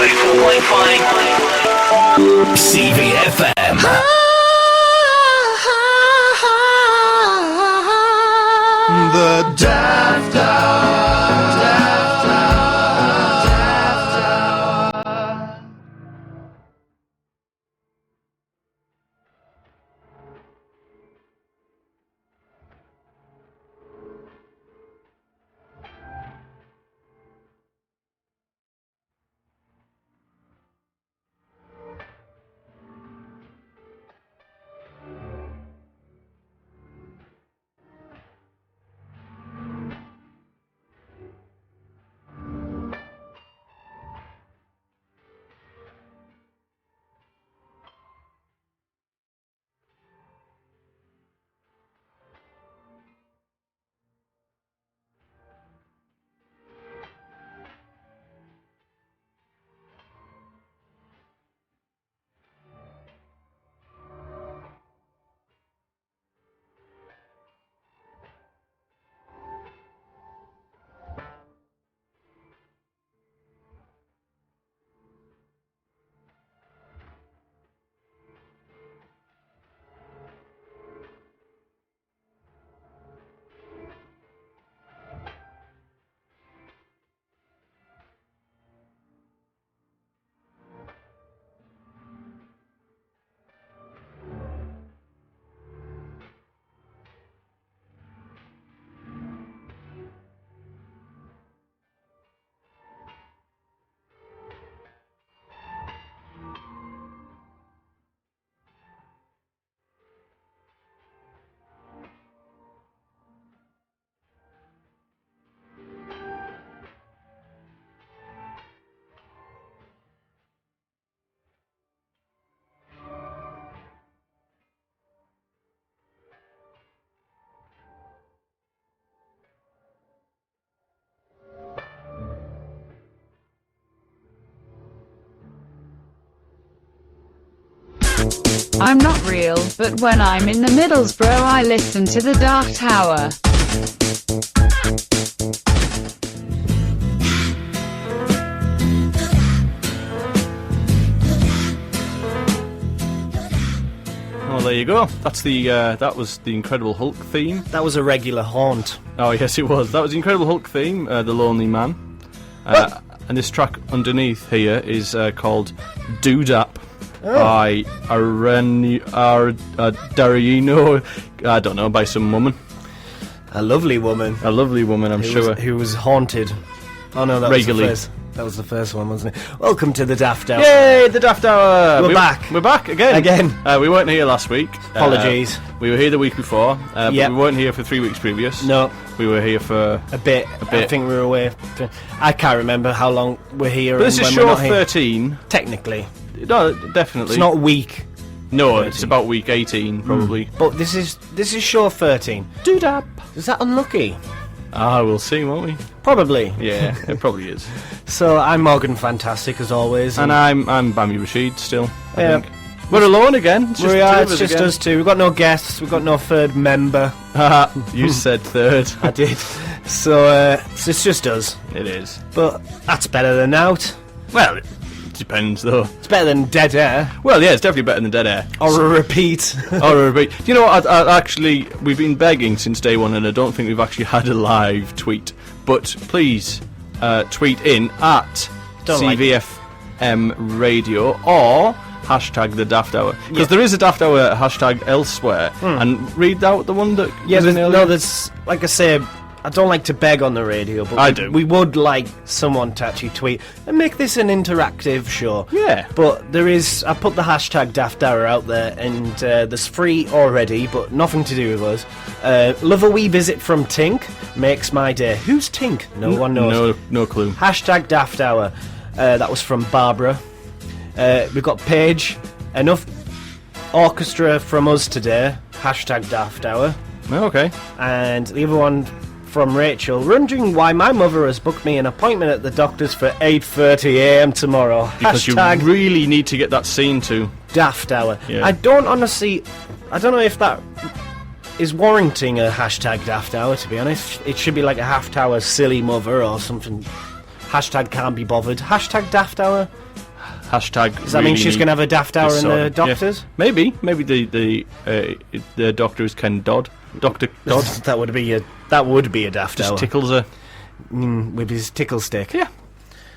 94.5 CVFM. The Daft Hour. I'm not real, but when I'm in the Middlesbrough I listen to the Daft Hour. Oh, there you go. That's the that was the Incredible Hulk theme. That was a regular haunt. Oh yes, it was. That was the Incredible Hulk theme, The Lonely Man. And this track underneath here is called Doodap by Darino, I don't know, by some woman. A lovely woman. A lovely woman, I'm sure. Who was haunted. Oh no, that regularly. That was the first one, wasn't it? Welcome to the Daft Hour. Yay, the Daft Hour! We're back. We're back again. We weren't here last week. Apologies. We were here the week before, but Yep. we weren't here for 3 weeks previous. No. We were here for A bit. I think we were away. I can't remember how long we're here. But this is when show we're not here. 13. Technically. No, definitely. It's not week. No, 13. it's about week 18, probably. But this is show 13. Doodap. Is that unlucky? We'll see, won't we? Probably. Yeah, it probably is. So I'm Morgan Fantastic as always. And I'm Bammy Rashid still, I Yeah. think. We're alone again. It's just, It's just us two. We've got no guests. We've got no third member. You said third. I did. So it's just us. It is. But that's better than out. Well, it depends, though. It's better than dead air. Well, yeah, it's definitely better than dead air. Or a repeat. Or a repeat. You know what? I actually, we've been begging since day one, and I don't think we've actually had a live tweet. But please tweet in at CVFM Radio or hashtag the Daft Hour, because there is a Daft Hour hashtag elsewhere. And read out the one that was in earlier. No, there's, like I say, I don't like to beg on the radio, but I do. We would like someone to actually tweet and make this an interactive show. Yeah. But there is, I put the hashtag Daft Hour out there, and there's free already, but nothing to do with us. Love a wee visit from Tink makes my day. Who's Tink? No one knows. No clue. Hashtag Daft Hour. That was from Barbara. We've got Paige. Enough orchestra from us today. Hashtag Daft Hour. Oh, okay. And the other one from Rachel, wondering why my mother has booked me an appointment at the doctor's for 8:30 a.m. tomorrow. Because Hashtag you really need to get that scene to. Daft Hour. Yeah. I don't know if that is warranting a hashtag Daft Hour, to be honest. It should be like a half hour silly mother or something. Hashtag can't be bothered. Hashtag Daft Hour. Hashtag. Does that mean she's going to have a Daft Hour in the Yeah. doctors? Maybe the doctor is Ken Dodd. Dr. Dodd. That would be a Daft Just Hour. tickles her. With his tickle stick. Yeah.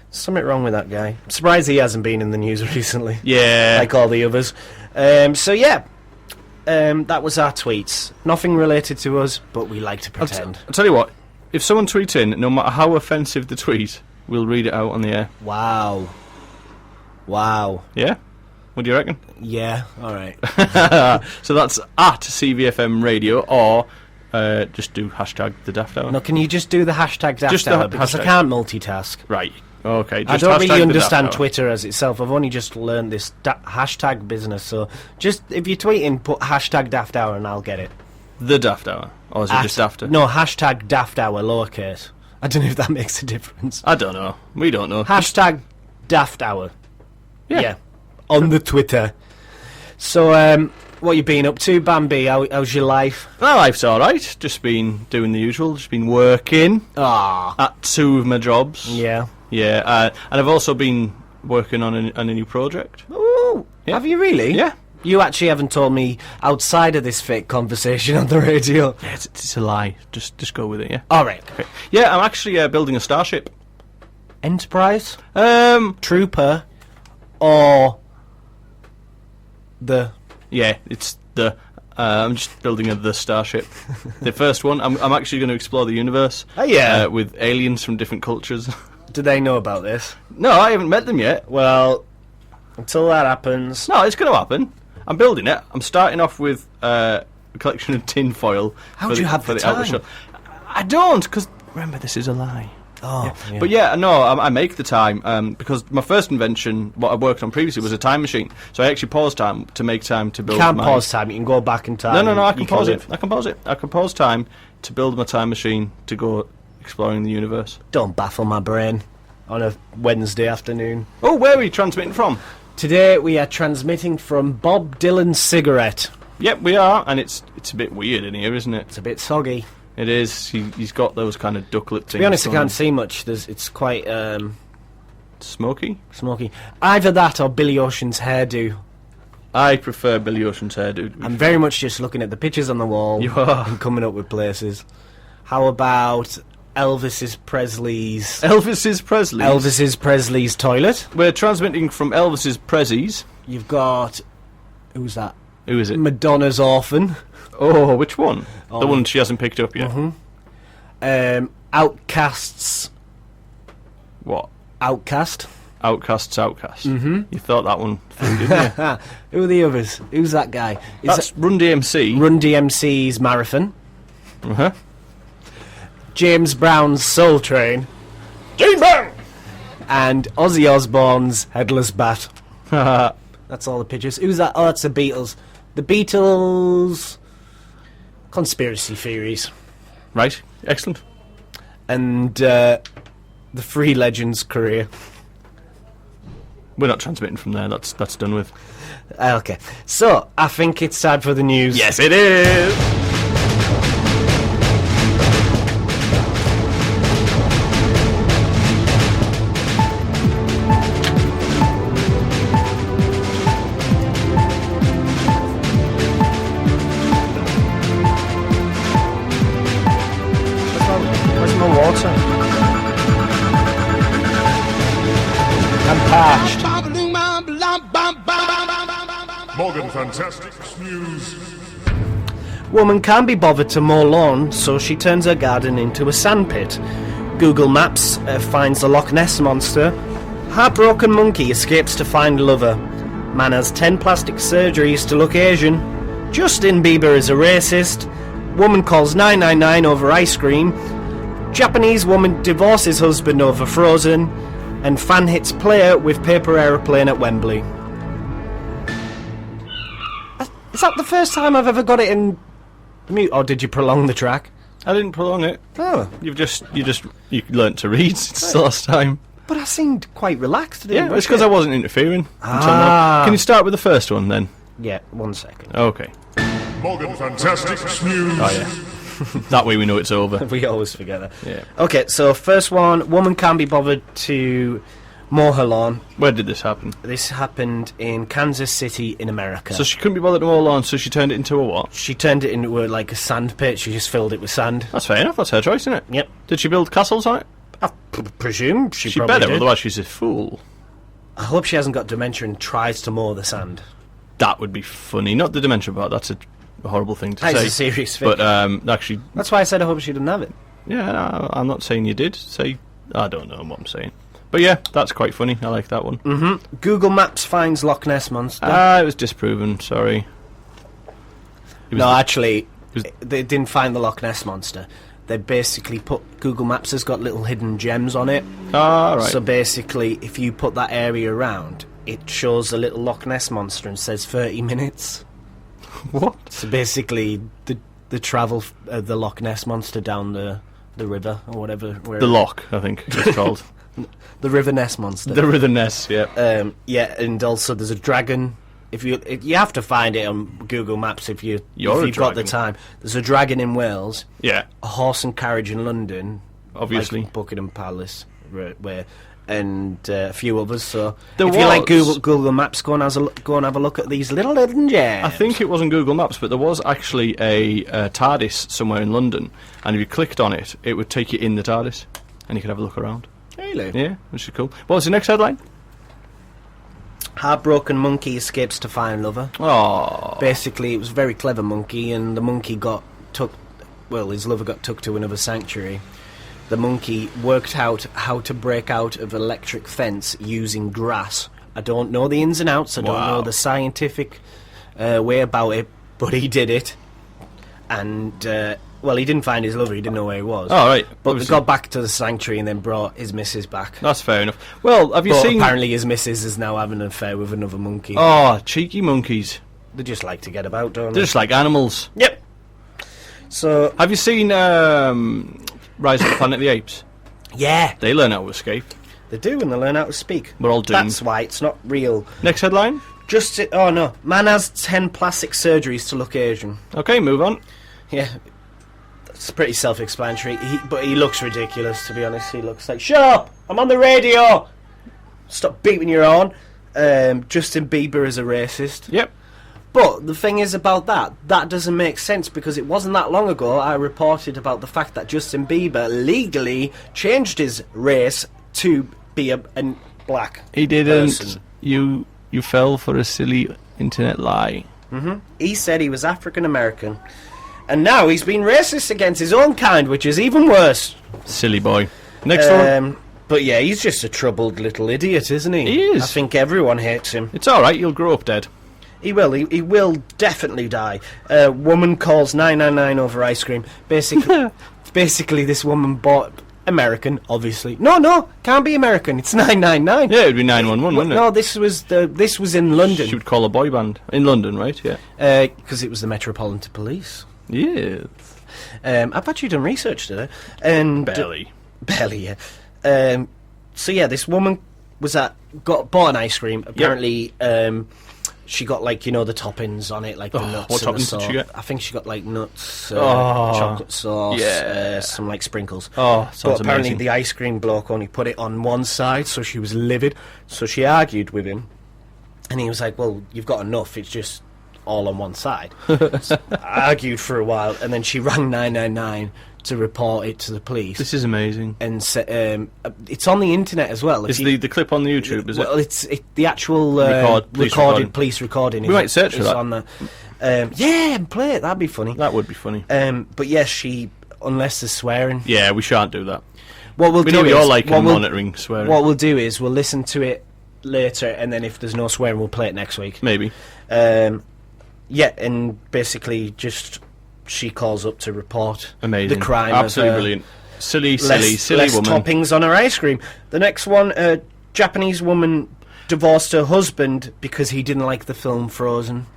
Something wrong with that guy. I'm surprised he hasn't been in the news recently. Yeah. Like all the others. That was our tweets. Nothing related to us, but we like to pretend. I'll tell you what. If someone tweets in, no matter how offensive the tweet, we'll read it out on the air. Wow. Yeah? What do you reckon? Yeah, alright. So that's at CVFM Radio, or just do hashtag the Daft Hour. No, can you just do the hashtag Daft Just the Hour? Because I hashtag. can't multitask. Right. Okay. I Just don't hashtag really the understand Daft Hour. Twitter as itself. I've only just learned this hashtag business. So just if you're tweeting, put hashtag Daft Hour and I'll get it. The Daft Hour. Or is it just after? No, hashtag Daft Hour, lowercase. I don't know if that makes a difference. I don't know. We don't know. Hashtag Daft Hour. Yeah. On the Twitter. So, what you been up to, Bambi? How's your life? My life's alright. Just been doing the usual. Just been working at 2 of my jobs. Yeah. Yeah. And I've also been working on a new project. Oh, Yeah. have you really? Yeah. You actually haven't told me outside of this fake conversation on the radio. Yeah, it's a lie. Just go with it, yeah? All right. Okay. Yeah, I'm actually building a starship. Enterprise? Um, Trooper? Or the... yeah, it's the... I'm just building the starship. The first one. I'm actually going to explore the universe. Oh, yeah. With aliens from different cultures. Do they know about this? No, I haven't met them yet. Well, until that happens... No, it's going to happen. I'm building it. I'm starting off with a collection of tin foil. How do you have the outer time? shell. I don't, because remember, this is a lie. Oh, yeah. But yeah, no, I make the time because my first invention, what I worked on previously, was a time machine. So I actually paused time to make time to build. You can't my... pause time, you can go back in time. No, I You can can pause live. it. I can pause it. I can pause time to build my time machine to go exploring the universe. Don't baffle my brain on a Wednesday afternoon. Oh, where are we transmitting from? Today we are transmitting from Bob Dylan's cigarette. Yep, we are, and it's a bit weird in here, isn't it? It's a bit soggy. It is. He's got those kind of ducklet things. To be honest, I going can't see much. It's quite smoky. smoky. Either that or Billy Ocean's hairdo. I prefer Billy Ocean's hairdo. I'm very much just looking at the pictures on the wall You are. and coming up with places. How about Elvis Presley's toilet? We're transmitting from Elvis's Prezzies. You've got... Who's that? Who is it? Madonna's Orphan. Oh, which one? Oh. The one she hasn't picked up yet. Outcast's... What? Outcast. Outcast. Mm-hmm. You thought that one through, didn't you? Who are the others? Who's that guy? Is That's Run DMC. Run DMC's Marathon. Uh-huh. James Brown's Soul Train. James Brown! And Ozzy Osbourne's Headless Bat. That's all the pictures. Who's that? Oh, that's the Beatles. The Beatles... Conspiracy theories. Right, excellent. And the Free Legends career. We're not transmitting from there, that's done with. Okay, so I think it's time for the news. Yes, it is! Where's my water? I'm parched. Morgan Fantastic's news. Woman can't be bothered to mow lawn, so she turns her garden into a sandpit. Google Maps finds the Loch Ness monster. Heartbroken monkey escapes to find lover. Man has 10 plastic surgeries to look Asian. Justin Bieber is a racist. Woman calls 999 over ice cream. Japanese woman divorces husband over Frozen. And fan hits player with paper aeroplane at Wembley. Is that the first time I've ever got it in mute, or did you prolong the track? I didn't prolong it. Oh, You learnt to read since the last time. but I seemed quite relaxed. Yeah, it's because I wasn't interfering until Ah. now. Can you start with the first one then? Yeah, 1 second. Okay. Morgan Fantastic's news. Oh yeah. That way we know it's over. We always forget that. Yeah. Okay, so first one, woman can't be bothered to mow her lawn. Where did this happen? This happened in Kansas City in America. So she couldn't be bothered to mow a lawn, so she turned it into a what? She turned it into like a sand pit. She just filled it with sand. That's fair enough. That's her choice, isn't it? Yep. Did she build castles on it? I presume she She probably better, did. otherwise she's a fool. I hope she hasn't got dementia and tries to mow the sand. That would be funny. Not the dementia part. That's a horrible thing to That say. is a serious thing. But actually, That's why I said I hope she didn't have it. yeah, no, I'm not saying you did. Say, I don't know what I'm saying. But yeah, that's quite funny. I like that one. Google Maps finds Loch Ness Monster. It was disproven. Sorry. It was No, actually, was- they didn't find the Loch Ness Monster. They basically put... Google Maps has got little hidden gems on it. right. So basically, if you put that area around, it shows a little Loch Ness Monster and says 30 minutes. What? So basically, the travel of the Loch Ness Monster down the river, or whatever. Where The Loch, I think it's called. The River Ness Monster. The River Ness, yeah. Yeah, and also there's a dragon. If you have to find it on Google Maps if you've got the dragon. time. There's a dragon in Wales, Yeah, a horse and carriage in London, obviously. like Buckingham Palace, and a few others. So There if you like was- Google Maps, go and have a look at these little hidden gems. I think it was on Google Maps, but there was actually a TARDIS somewhere in London, and if you clicked on it, it would take you in the TARDIS, and you could have a look around. Really? Yeah, which is cool. What's the next headline? Heartbroken monkey escapes to find lover. Oh, Basically, it was a very clever monkey, and the monkey his lover got took to another sanctuary. The monkey worked out how to break out of electric fence using grass. I don't know the ins and outs, I don't Wow. know the scientific way about it, but he did it. And, he didn't find his lover, he didn't know where he was. oh right. But Obviously. they got back to the sanctuary and then brought his missus back. That's fair enough. Well, have you But seen... apparently his missus is now having an affair with another monkey. Oh, cheeky monkeys. They just like to get about, don't They're they? just like animals. Yep. So, Have you seen Rise of the Planet of the Apes? yeah, They learn how to escape. they do, and they learn how to speak. We're all doomed. That's why it's not real. Next headline? Oh no, man has 10 plastic surgeries to look Asian. Okay, move on. Yeah, that's pretty self-explanatory. But he looks ridiculous, to be honest. He looks like, shut up! I'm on the radio! Stop beating your own. Justin Bieber is a racist. Yep. But the thing is about that doesn't make sense, because it wasn't that long ago I reported about the fact that Justin Bieber legally changed his race to be a black He didn't. person. You fell for a silly internet lie. He said he was African American, and now he's been racist against his own kind, which is even worse. Silly boy. Next one. But yeah, he's just a troubled little idiot, isn't he? He is. I think everyone hates him. It's alright, you'll grow up dead. He will. He will definitely die. Woman calls 999 over ice cream. Basically, this woman bought American. Obviously, no, can't be American. It's 999. Yeah, it'd be 911, wouldn't it? No, this was in London. She would call a boy band. In London, right? Yeah. Because it was the Metropolitan Police. Yeah. I bet you done research today. And Barely. Barely, yeah. So yeah, this woman bought an ice cream. Apparently, she got the toppings on it, like the nuts. what and the toppings did she sauce. get? I think she got nuts, Oh, chocolate sauce, yeah. some sprinkles. Oh, sounds but apparently amazing. the ice cream bloke only put it on one side, so she was livid. So she argued with him, and he was like, "Well, you've got enough. It's just all on one side." So argued for a while, and then she rang 999 to report it to the police. This is amazing. And it's on the internet as well. Is the clip on the YouTube, is well, it? it's the actual Police recording. police recording. We might search for that. On the, yeah, and play it. That'd be funny. That would be funny. But yes, unless there's swearing. Yeah, we shan't do that. What we'll We do know is you're like what we'll- monitoring swearing. What we'll do is we'll listen to it later, and then if there's no swearing, we'll play it next week. Maybe. Yeah, and basically just she calls up to report Amazing. the crime. Absolutely of, brilliant. Silly less woman. toppings on her ice cream. The next one, Japanese woman divorced her husband because he didn't like the film Frozen.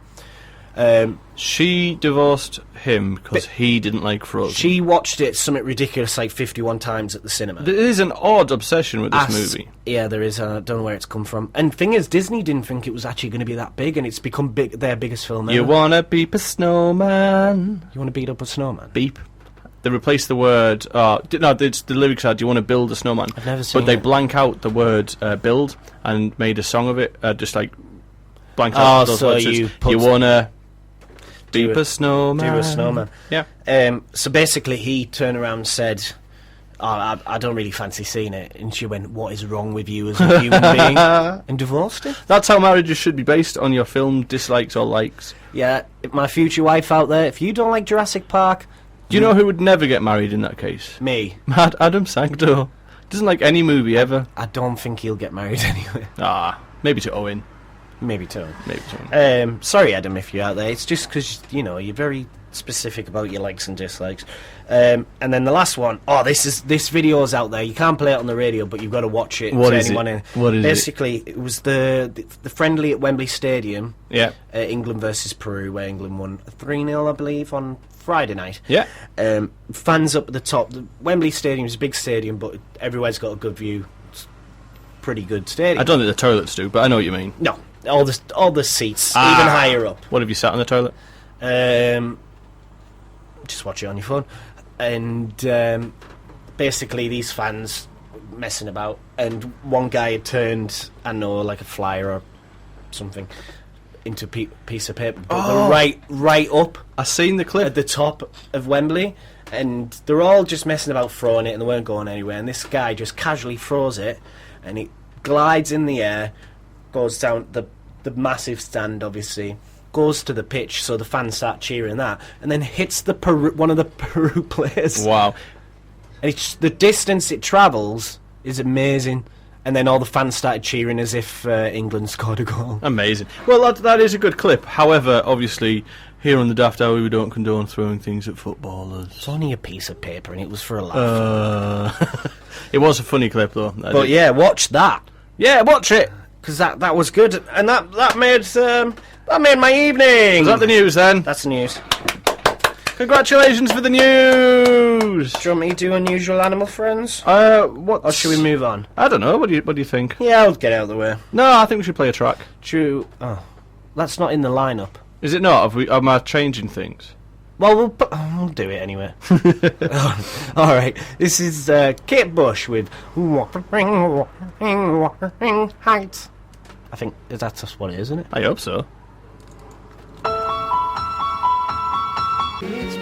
She divorced him because he didn't like Frozen. She watched it something ridiculous like 51 times at the cinema. There is an odd obsession with this movie. Yeah, there is. I don't know where it's come from. And thing is, Disney didn't think it was actually going to be that big, and it's become their biggest film ever. You wanna beep a snowman? You want to beat up a snowman? Beep. they replace the word. The lyrics are, "Do you want to build a snowman?" I've never seen But they it. blank out the word "build" and made a song of it. Just like blank out those so words. you It's, put- you wanna Do deep it. a snowman? Do a snowman. Yeah. So basically, he turned around and said, I don't really fancy seeing it. And she went, what is wrong with you as a human being? And divorced him. That's how marriages should be based, on your film dislikes or likes. Yeah, my future wife out there, if you don't like Jurassic Park... Do you know who would never get married in that case? Me. Mad Adam Sancto. Doesn't like any movie ever. I don't think he'll get married anyway. Maybe to Owen. Maybe too. Maybe to Owen. Sorry, Adam, if you're out there. It's just because, you're very specific about your likes and dislikes. And then the last one. Oh, this video's out there. You can't play it on the radio, but you've got to watch it. What to is anyone it? In. What is Basically, it was the friendly at Wembley Stadium. Yeah. England versus Peru, where England won 3-0, I believe, on Friday night. Yeah. Fans up at the top. The Wembley Stadium is a big stadium, but everywhere's got a good view. It's a pretty good stadium. I don't think the toilets do, but I know what you mean. No, all the seats, even higher up. What have you sat on the toilet? Just watch it on your phone. And basically these fans messing about, and one guy had turned, I know, like a flyer or something into a piece of paper, but they're right up I seen the clip. at the top of Wembley, and they're all just messing about throwing it, and they weren't going anywhere, and this guy just casually throws it, and it glides in the air, goes down the massive stand, obviously, goes to the pitch, so the fans start cheering that, and then hits one of the Peru players. Wow. And the distance it travels is amazing. And then all the fans started cheering as if England scored a goal. Amazing. Well, that is a good clip. However, obviously, here on the Daft Hour, we don't condone throwing things at footballers. It's only a piece of paper, and it was for a laugh. It was a funny clip, though. But yeah, watch that. Yeah, watch it. Because that was good, and that made my evening. Is that the news, then? That's the news. Congratulations for the news! Do you want me to do Unusual Animal Friends? What? Or should we move on? I don't know. What do you think? Yeah, I'll get out of the way. No, I think we should play a track. That's not in the lineup. Is it not? Am I changing things? Well, we'll do it anyway. All right. This is Kate Bush with Wuthering Heights. I think that's just what it is, isn't it? I hope so. It's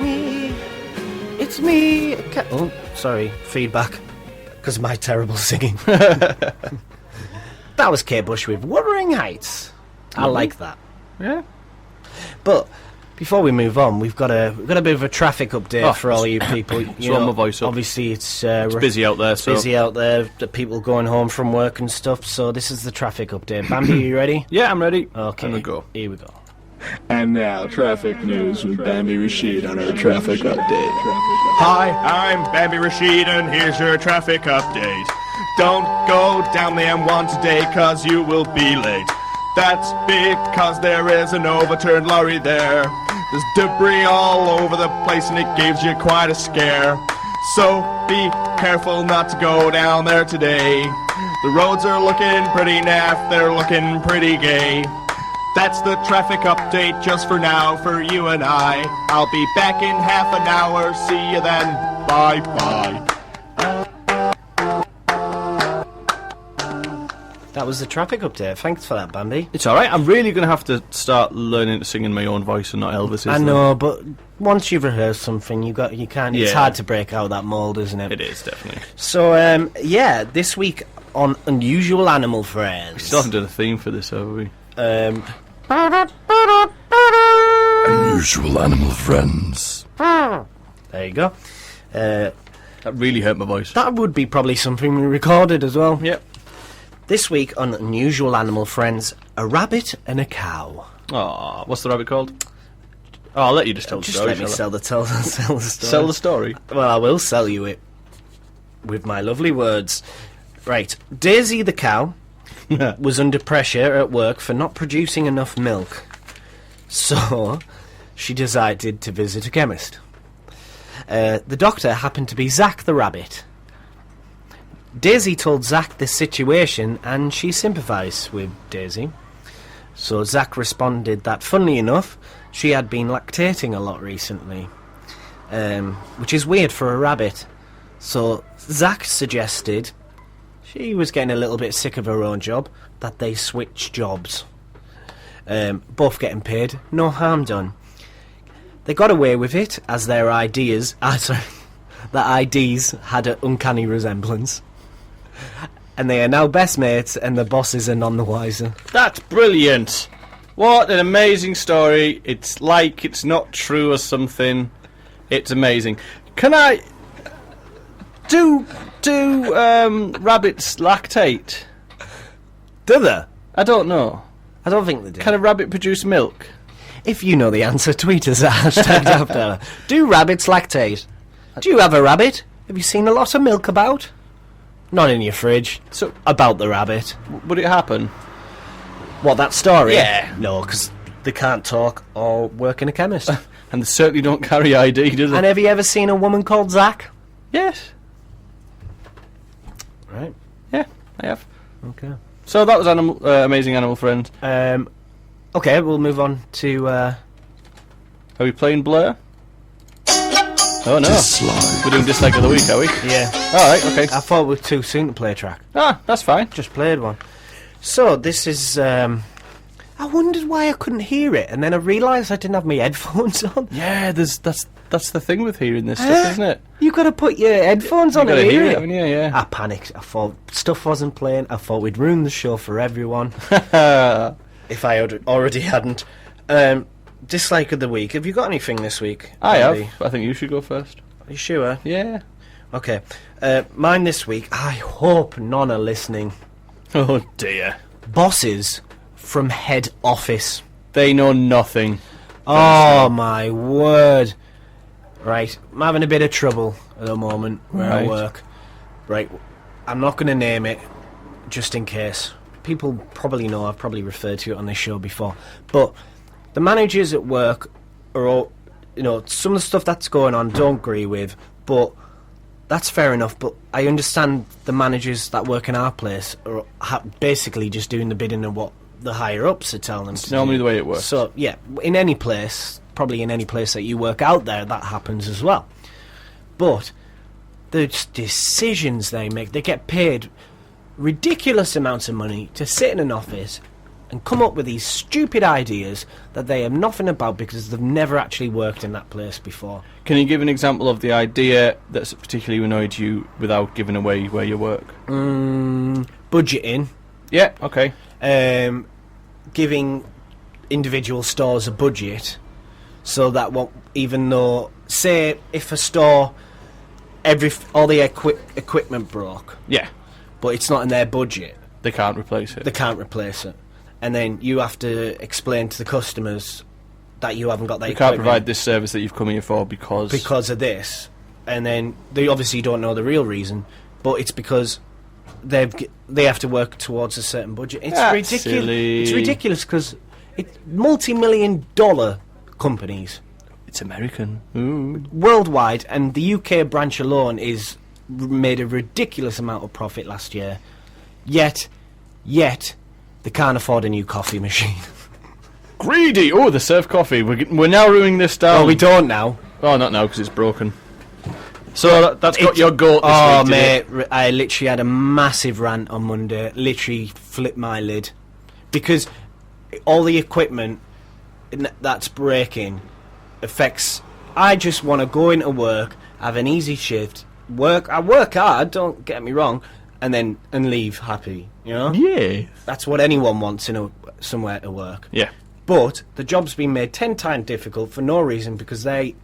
me. Oh, sorry. Feedback. Because of my terrible singing. That was Kate Bush with Wuthering Heights. I like that. Yeah. But before we move on, we've got a bit of a traffic update for all you people. Throw my voice up. Obviously, it's busy out there. busy out there. The people going home from work and stuff. So this is the traffic update. Bambi, are you ready? Yeah, I'm ready. Okay. Here we go. Here we go. And now, traffic news with Bambi Rashid on our traffic update. Hi, I'm Bambi Rashid, and here's your traffic update. Don't go down the M1 today, cause you will be late. That's because there is an overturned lorry there. There's debris all over the place, and it gives you quite a scare. So be careful not to go down there today. The roads are looking pretty naff, they're looking pretty gay. That's the traffic update just for now for you and I. I'll be back in half an hour, see you then, bye bye. That was the traffic update. Thanks for that, Bambi. It's alright. I'm really going to have to start learning to sing in my own voice and not Elvis's. I know, but once you've rehearsed something, you can't. It's Yeah. hard to break out that mould, isn't it? It is, definitely. So, this week on Unusual Animal Friends. Still haven't done a theme for this, have we? Unusual Animal Friends. There you go. That really hurt my voice. That would be probably something we recorded as well. Yep. This week on Unusual Animal Friends, a rabbit and a cow. Aw, what's the rabbit called? Oh, I'll let you just tell the Just story. let me shall I? sell the story. Sell the story. Well, I will sell you it with my lovely words. Right, Daisy the cow was under pressure at work for not producing enough milk. So, she decided to visit a chemist. The doctor happened to be Zack the rabbit. Daisy told Zack this situation and she sympathised with Daisy. So Zack responded that, funnily enough, she had been lactating a lot recently. which is weird for a rabbit. So Zach suggested, she was getting a little bit sick of her own job, that they switch jobs. Both getting paid, no harm done. They got away with it as their IDs had an uncanny resemblance. And they are now best mates, and the bosses are none the wiser. That's brilliant. What an amazing story. It's like it's not true or something. It's amazing. Can I... Do rabbits lactate? Do they? I don't know. I don't think they do. Can a rabbit produce milk? If you know the answer, tweet us at hashtag Daft Hour. Do rabbits lactate? Do you have a rabbit? Have you seen a lot of milk about? Not in your fridge. So, about the rabbit. would it happen? What, that story? Yeah. No, because they can't talk or work in a chemist. And they certainly don't carry ID, do they? And have you ever seen a woman called Zach? Yes. Right. Yeah, I have. Okay. So that was Amazing Animal Friend. Okay, we'll move on to... Are we playing Blur? Oh no. Dislike. We're doing Dislike of the Week, are we? Yeah. Alright, okay. I thought we were too soon to play a track. Ah, that's fine. Just played one. So, this is... I wondered why I couldn't hear it, and then I realised I didn't have my headphones on. Yeah, that's the thing with hearing this stuff, isn't it? You got to put your headphones on You and gotta hear it. haven't you? Yeah. I panicked. I thought stuff wasn't playing. I thought we'd ruin the show for everyone. If I already hadn't. Dislike of the week. Have you got anything this week? I Andy? have. I think you should go first. Are you sure? Yeah. Okay. Mine this week. I hope none are listening. Oh dear. Bosses from head office. They know nothing. Oh my word. Right, I'm having a bit of trouble at the moment where I Right. work. Right, I'm not going to name it, just in case. People probably know, I've probably referred to it on this show before. But the managers at work are all, some of the stuff that's going on don't agree with, but that's fair enough. But I understand the managers that work in our place are basically just doing the bidding of what the higher-ups are telling them to do. Normally the way it works. So, yeah, in any place, probably in any place that you work out there, that happens as well. But the decisions they make, they get paid ridiculous amounts of money to sit in an office and come up with these stupid ideas that they have nothing about because they've never actually worked in that place before. Can you give an example of the idea that's particularly annoyed you without giving away where you work? Budgeting. Yeah, okay. Giving individual stores a budget so that even though, say, if a store, all the equipment broke, Yeah. but it's not in their budget, They can't replace it. they can't replace it. And then you have to explain to the customers that you haven't got that You can't equipment provide this service that you've come here for because of this. And then they obviously don't know the real reason, but it's because they have to work towards a certain budget. It's That's ridiculous. silly. It's ridiculous because it's multi-million-dollar companies it's American. Ooh. worldwide, and the UK branch alone made a ridiculous amount of profit last year. Yet they can't afford a new coffee machine. Greedy! Oh, they serve coffee. We're now ruining this down. Oh, we don't now. Oh, not now, because it's broken. So that's got your goat this Oh, week, did mate, it? I literally had a massive rant on Monday. Literally flipped my lid. Because all the equipment that's breaking affects... I just want to go into work, have an easy shift, I work hard, don't get me wrong, and leave happy, you know? Yeah. That's what anyone wants somewhere to work. Yeah. But the job's been made 10 times difficult for no reason because they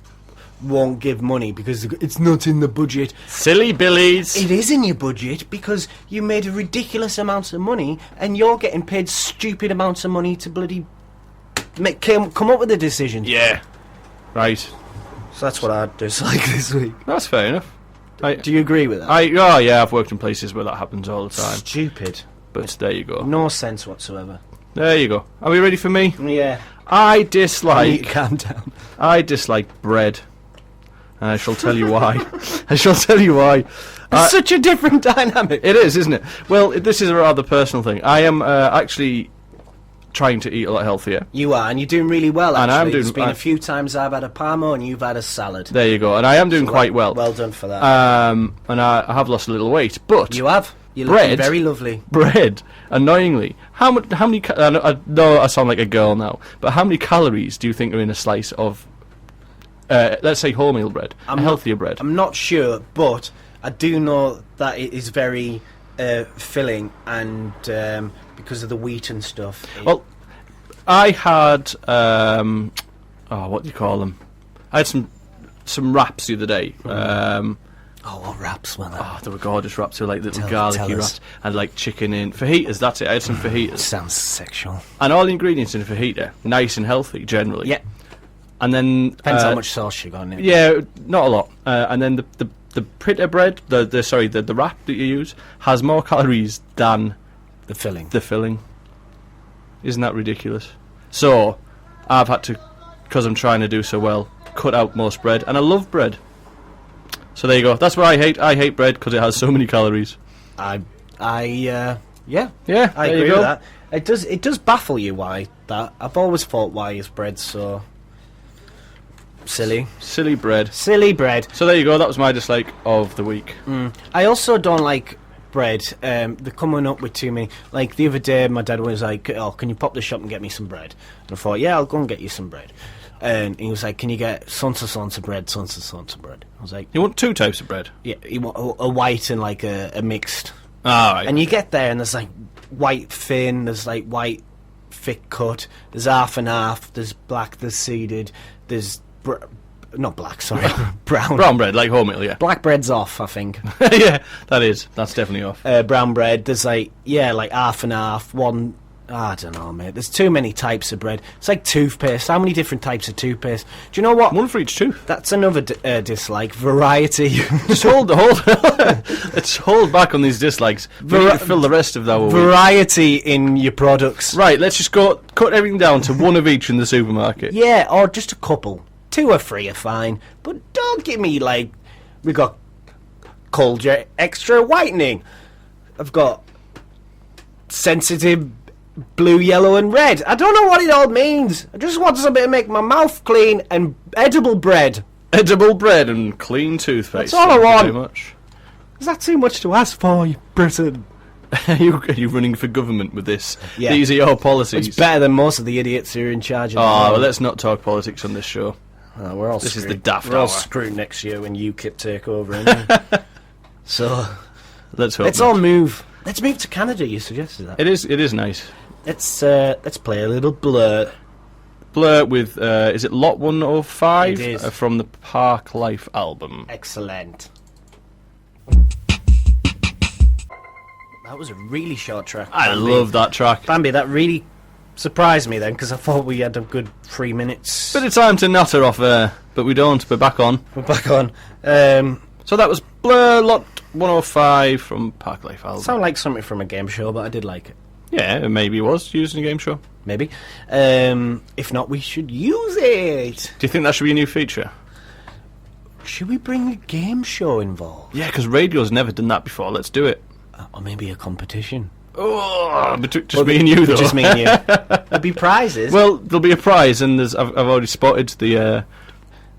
won't give money because it's not in the budget. Silly billies. It is in your budget because you made a ridiculous amount of money and you're getting paid stupid amounts of money to bloody come up with the decisions. Yeah. Right. So that's what I dislike this week. That's fair enough. Do you agree with that? Oh yeah, I've worked in places where that happens all the time. Stupid. But there you go. No sense whatsoever. There you go. Are we ready for me? Yeah. I You need to dislike calm down. bread. And I shall tell you why. I shall tell you why. It's such a different dynamic. It is, isn't it? Well, this is a rather personal thing. I am actually trying to eat a lot healthier. You are, and you're doing really well, actually. And I'm doing... There's been a few times I've had a parmo and you've had a salad. There you go. And I am doing quite well. Well done for that. And I have lost a little weight, but... You have. You're looking very lovely. Bread, annoyingly. How many... I know I sound like a girl now, but how many calories do you think are in a slice of, let's say, wholemeal bread? Healthier bread? I'm not sure, but I do know that it is very filling, and because of the wheat and stuff. Well, I had... what do you call them? I had some wraps the other day. What wraps were they? Oh, they were gorgeous wraps. They were like little garlicky wraps. And like chicken in. Fajitas, that's it. I had some fajitas. Sounds sexual. And all the ingredients in a fajita, nice and healthy, generally. Yeah. And then... Depends how much sauce you got in it. Yeah, not a lot. And then the pita bread, the wrap that you use, has more calories than... The filling. The filling. Isn't that ridiculous? So, I've had to, because I'm trying to do so well, cut out most bread. And I love bread. So there you go. That's what I hate. I hate bread because it has so many calories. Yeah, I agree with that. It does baffle you why that. I've always thought, why is bread so silly? Silly bread. Silly bread. So there you go. That was my dislike of the week. I also don't like bread. They're coming up with too many. Like the other day, my dad was like, "Oh, can you pop the shop and get me some bread?" And I thought, "Yeah, I'll go and get you some bread." And he was like, "Can you get sonsa bread, sonsa bread?" I was like, "You want two types of bread?" Yeah, you want a white and like a mixed. Right. And you get there and there's like white thin, there's like white thick cut, there's half and half, there's black, there's seeded, there's not black, sorry, brown. Brown bread, like wholemeal, yeah. Black bread's off, I think. Yeah, that's definitely off. Brown bread, there's like half and half, one. I don't know, mate. There's too many types of bread. It's like toothpaste. How many different types of toothpaste? Do you know what? One for each tooth. That's another dislike. Variety. Just hold. Let's hold back on these dislikes. We need to fill the rest of that. Variety in your products. Right. Let's just cut everything down to one of each in the supermarket. Yeah, or just a couple. 2 or 3 are fine. But don't give me like we got Colgate Extra Whitening. I've got sensitive. Blue, yellow and red. I don't know what it all means. I just want something to make my mouth clean and edible bread. Edible bread and clean toothpaste. That's all I want. Very much. Is that too much to ask for, you Britain? Are you running for government with this? Yeah. These are your policies. It's better than most of the idiots who are in charge of well, let's not talk politics on this show. We're all this screwed. is the Daft Hour. We're all screwed next year when UKIP take over, anyway. So, let's hope. Let's all move. Let's move to Canada, you suggested that. It is nice. Let's play a little Blur. Blur with, is it Lot 105? It is. From the Park Life album. Excellent. That was a really short track. I love that track. Bambi, that really surprised me then, because I thought we had a good 3 minutes. Bit of time to natter off air, but we don't. We're back on. We're back on. So that was Blur, Lot 105 from Park Life album. Sound like something from a game show, but I did like it. Yeah, maybe it was used in a game show. Maybe. If not, we should use it. Do you think that should be a new feature? Should we bring a game show involved? Yeah, because radio's never done that before. Let's do it. Or maybe a competition. Oh, just me and you, though. Just me and you. There'll be prizes. Well, there'll be a prize, and I've already spotted the... Are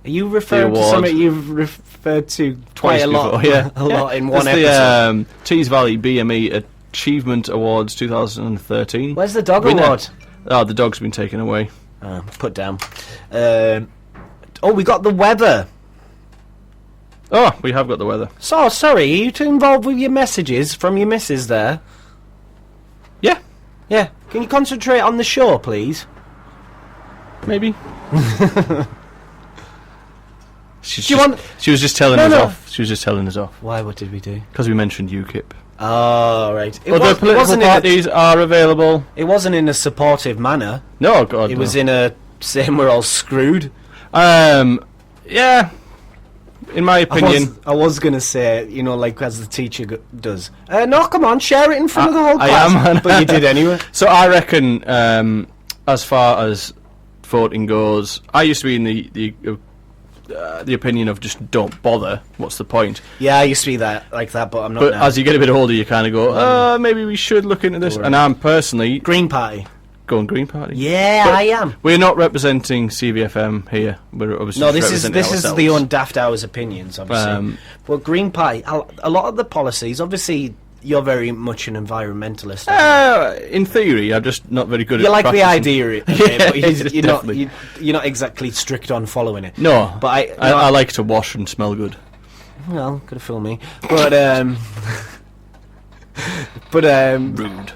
you referring to something you've referred to twice quite a lot? Before, yeah. A lot in one episode. The Tees Valley BME Achievement Awards 2013. Where's the dog winner. award? Oh, the dog's been taken away. Put down. We got the weather. Oh, we have got the weather. So, sorry, are you too involved with your messages from your missus there? Yeah. Yeah. Can you concentrate on the show, please? Maybe. She was just telling us off. She was just telling us off. Why? What did we do? Because we mentioned UKIP. Oh, right. Other political parties are available. It wasn't in a supportive manner. No, God, It was in a saying we're all screwed. Yeah. In my opinion, I was going to say, like as the teacher does. No, come on, share it in front of the whole class. I am. But you did anyway. So I reckon, as far as voting goes, I used to be in the opinion of just don't bother. What's the point? Yeah, I used to be like that, but I'm not. But now. as you get a bit older, you kind of go, maybe we should look into this. And I'm personally Green Party. Go on, Green Party. Yeah, But I am. We're not representing CVFM here. We're obviously No, just this is representing the ourselves. own Daft Hour's opinions, obviously. But Green Party, a lot of the policies, obviously, you're very much an environmentalist. In theory, I'm just not very good You at like the practicing. idea, okay, but you're Definitely. not exactly strict on following it. No, But I like to wash and smell good. Well, could have fooled me. But, Rude.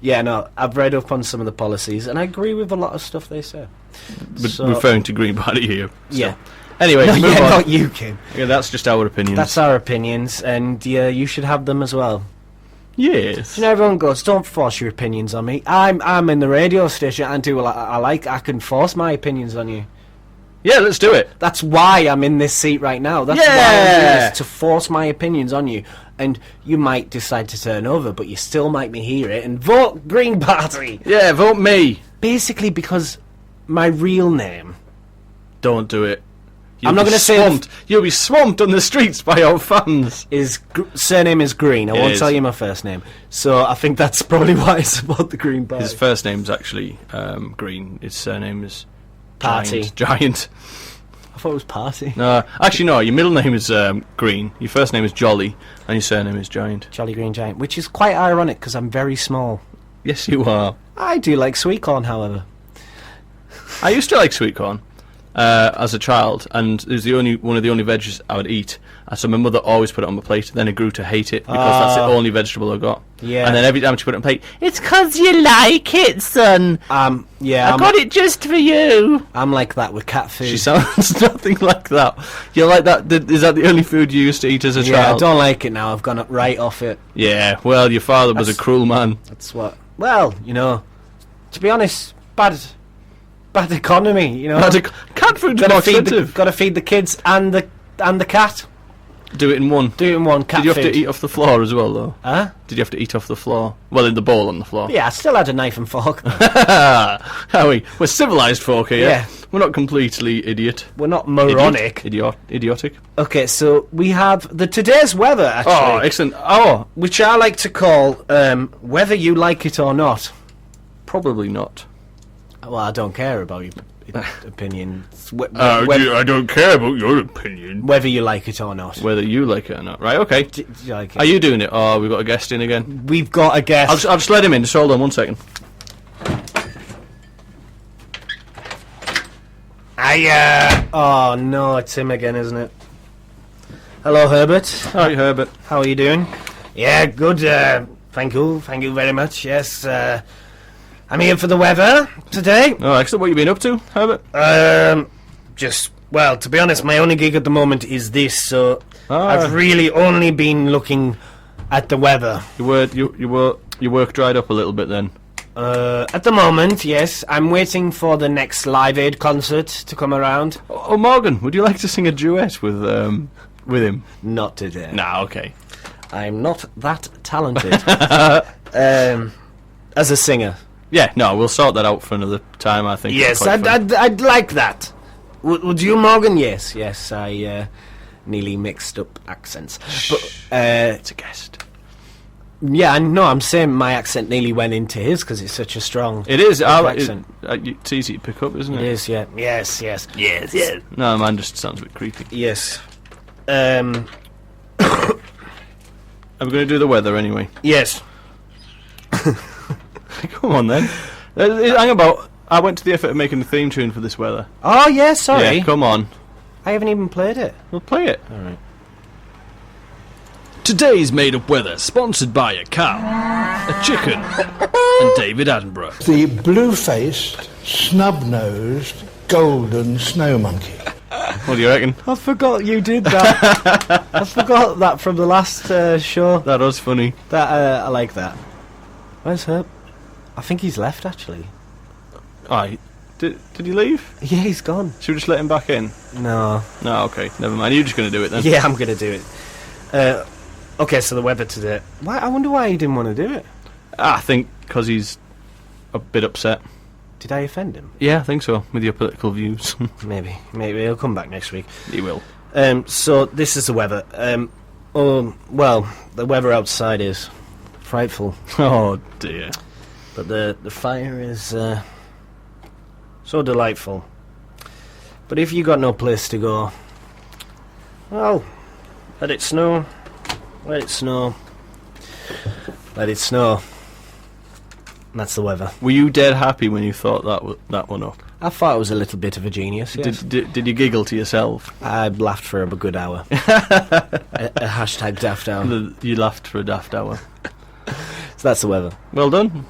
yeah, no, I've read up on some of the policies, and I agree with a lot of stuff they say. So- Referring to Green Party here. So. Yeah. Anyway, No, move yeah, on. not you, Kim. Yeah, that's just our opinions. That's our opinions, and yeah, you should have them as well. Yes. You know, everyone goes, don't force your opinions on me. I'm in the radio station and do what I like. I can force my opinions on you. Yeah, let's do it. That's why I'm in this seat right now. That's why I'm doing this, to force my opinions on you. And you might decide to turn over, but you still might me hear it and vote Green Party. Yeah, vote me. Basically because my real name... Don't do it. I'm not going to say swamped. You'll be swamped on the streets by our fans. surname is Green. I won't is. tell you my first name. So I think that's probably why I support the Green Party. His first name's actually Green. His surname is Party. Giant. I thought it was Party. No, actually no. Your middle name is Green. Your first name is Jolly, and your surname is Giant. Jolly Green Giant, which is quite ironic because I'm very small. Yes, you are. I do like sweet corn, however. I used to like sweet corn as a child, and it was one of the only veggies I would eat. So my mother always put it on my plate. Then I grew to hate it because that's the only vegetable I got. Yeah. And then every time she put it on my plate, it's 'cause you like it, son. Yeah, I got it just for you. I'm like that with cat food. She sounds nothing like that. You like that? Is that the only food you used to eat as a Yeah, I child? don't like it now. I've gone right off it. Yeah, well, your father was a cruel man. That's what. Well, you know, to be honest, bad economy. You know, Cat food's more expensive. Got to feed the kids and the cat. Do it in one. Do it in one. Cat Did you have food. to eat off the floor as well, though? Huh? Did you have to eat off the floor? Well, in the bowl on the floor. Yeah, I still had a knife and fork. Howie, we're civilised folk here. Yeah. We're not completely idiot. We're not moronic. Idiotic. Okay, so we have today's weather, actually. Oh, excellent. Oh, Which I like to call whether you like it or not. probably not. Well, I don't care about your opinion. I don't care about your opinion. Whether you like it or not. Whether you like it or not. Right, okay. Do you like it? Are you doing it? Oh, we've got a guest in again. We've got a guest. I'll just let him in. Just hold on 1 second. Oh no, it's him again, isn't it? Hello, Herbert. Hi, Herbert. How are you doing? Yeah, good. Thank you very much. Yes, I'm here for the weather today. Oh, excellent. What you been up to, Herbert? Well, to be honest, my only gig at the moment is this, so I've really only been looking at the weather. Your work dried up a little bit then. At the moment, yes. I'm waiting for the next Live Aid concert to come around. Oh, Morgan, would you like to sing a duet with him? Not today. Nah, okay. I'm not that talented. As a singer. Yeah, no, we'll sort that out for another time, I think. Yes, I'd like that. Would you, Morgan? Yes, I nearly mixed up accents. But, it's a guest. yeah, no, I'm saying my accent nearly went into his because it's such a strong... It is. accent. It's easy to pick up, isn't it? It is, yeah. Yes. No, mine just sounds a bit creepy. Yes. Are we going to do the weather anyway? Yes. Come on then. Hang about. I went to the effort of making the theme tune for this weather. Oh, yeah, sorry. Yeah, come on. I haven't even played it. We'll play it. Alright. Today's made up weather sponsored by a cow, a chicken, and David Attenborough. The blue-faced, snub-nosed, golden snow monkey. What do you reckon? I forgot you did that. I forgot that from the last show. That was funny. That I like that. Where's Herb? I think he's left, actually. Aye. Did he leave? Yeah, he's gone. Should we just let him back in? No. No, okay. Never mind. You're just going to do it then. Yeah, I'm going to do it. Okay, so the weather today. Why? I wonder why he didn't want to do it. I think because he's a bit upset. Did I offend him? Yeah, I think so, with your political views. Maybe he'll come back next week. He will. So this is the weather. Well, the weather outside is frightful. Oh, dear. But the fire is so delightful. But if you got no place to go, well, let it snow. Let it snow. Let it snow. And that's the weather. Were you dead happy when you thought that one up? I thought it was a little bit of a genius, yes. Did you giggle to yourself? I laughed for a good hour. a hashtag Daft Hour. You laughed for a Daft Hour. So that's the weather. Well done.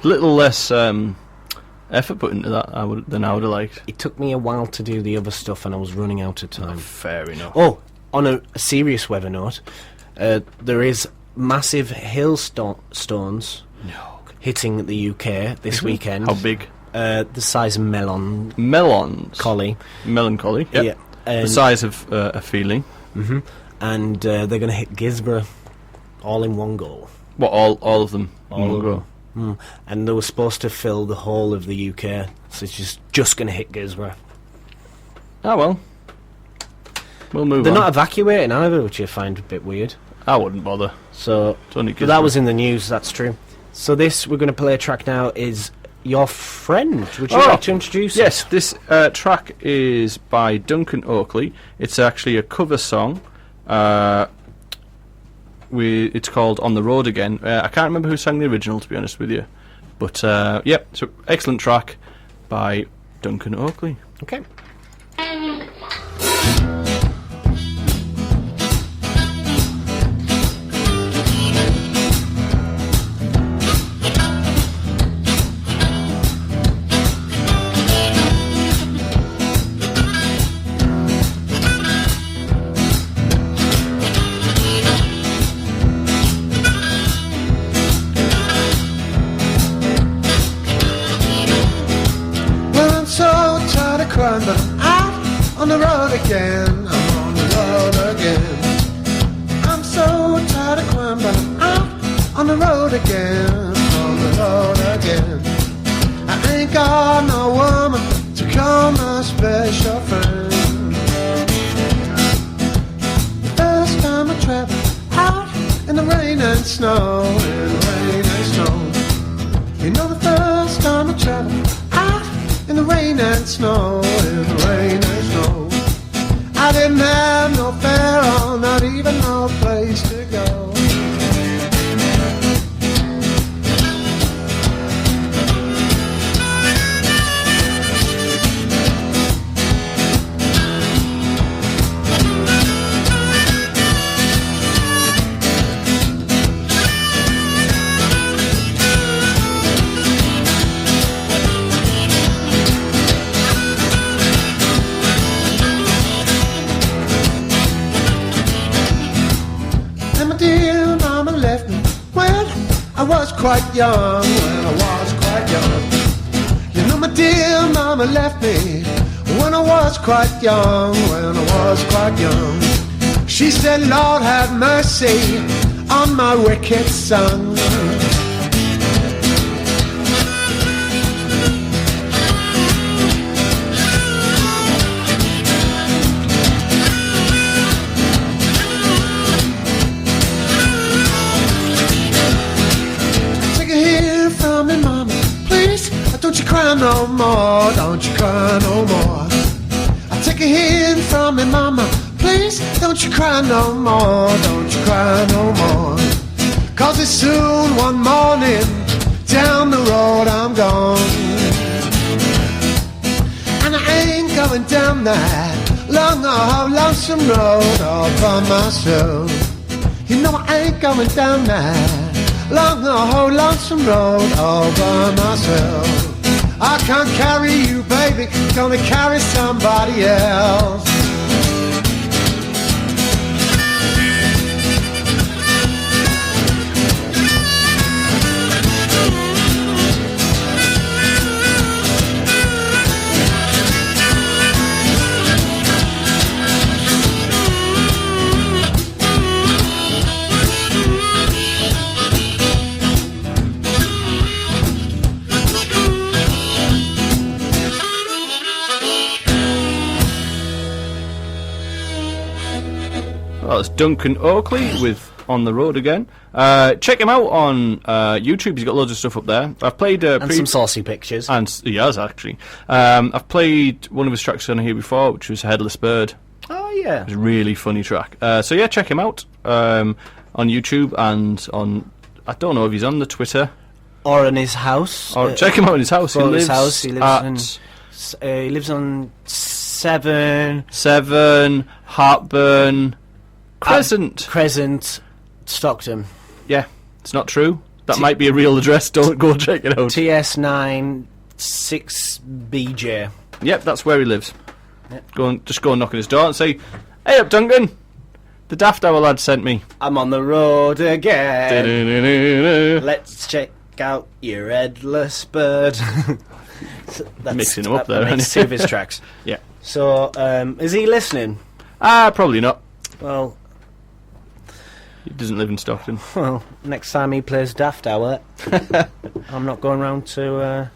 A little less effort put into that than I would have liked. It took me a while to do the other stuff and I was running out of time. Fair enough. Oh, on a serious weather note, there is massive hailstones hitting the UK this weekend. How big? The size of melons. Melancholy. Yep. Yeah. The size of a feeling. Mm-hmm. And they're going to hit Gisborough all in one go. What, all of them? All of them. Mm. And they were supposed to fill the whole of the UK, so it's just going to hit Gisborough. Ah, well. We'll move on. They're not evacuating either, which I find a bit weird. I wouldn't bother. So, but that was in the news, that's true. So this, we're going to play a track now, is Your Friend. Would you like to introduce it? Yes, this track is by Duncan Oakley. It's actually a cover song. It's called On the Road Again. I can't remember who sang the original, to be honest with you. But, yep, it's an excellent track by Duncan Oakley. Okay. But I'm out on the road again. I'm on the road again. I'm so tired of crying, but I'm out on the road again. On the road again. I ain't got no woman to call my special friend. The first time I traveled out in the rain and snow, in the rain and snow. You know, the first time I traveled in the rain and snow, in the rain and snow. I didn't have no fare on, not even no place to go. I was quite young, when I was quite young. You know my dear mama left me when I was quite young, when I was quite young. She said, Lord have mercy on my wicked son. Don't you cry no more, don't you cry no more. I take a hint from me, mama, please. Don't you cry no more, don't you cry no more. Cause it's soon one morning, down the road I'm gone. And I ain't going down that long, lonesome road all by myself. You know I ain't going down that long, lonesome road all by myself. I can't carry you, baby, gonna carry somebody else. Well, it's Duncan Oakley with on the road again. Check him out on YouTube. He's got loads of stuff up there. I've played and some saucy pictures. And he has, actually. I've played one of his tracks on here before, which was Headless Bird. Oh, yeah. It was a really funny track. So yeah, check him out on YouTube and on... I don't know if he's on the Twitter. Or in his house. Or check him out in his house. He lives on 7 Heartburn Crescent. Crescent, Stockton. Yeah, it's not true. That might be a real address. Don't go check it out. TS9 6BJ. Yep, that's where he lives. Yep. Just go and knock on his door and say, "Hey up, Duncan. The Daft Hour lad sent me. I'm on the road again. Da-da-da-da-da. Let's check out your headless bird." That's mixing them up there. Makes two of his tracks. Yeah. So, is he listening? Probably not. Well, he doesn't live in Stockton. Well, next time he plays Daft Hour, I'm not going round to.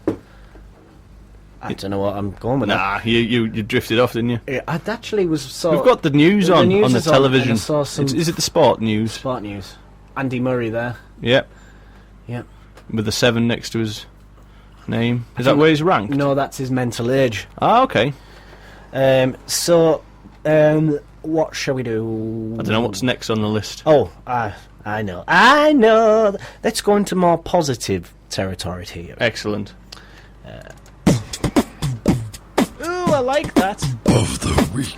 I don't know what I'm going with. Nah, you drifted off, didn't you? Yeah, I actually was. We've got the news on the television. I saw some is it the sport news? Sport news. Andy Murray there. Yep. Yep. With the 7 next to his name. Is that where he's ranked? No, that's his mental age. Ah, okay. What shall we do? I don't know what's next on the list. Oh, I know. Let's go into more positive territory here. Excellent. Ooh, I like that. Of the week.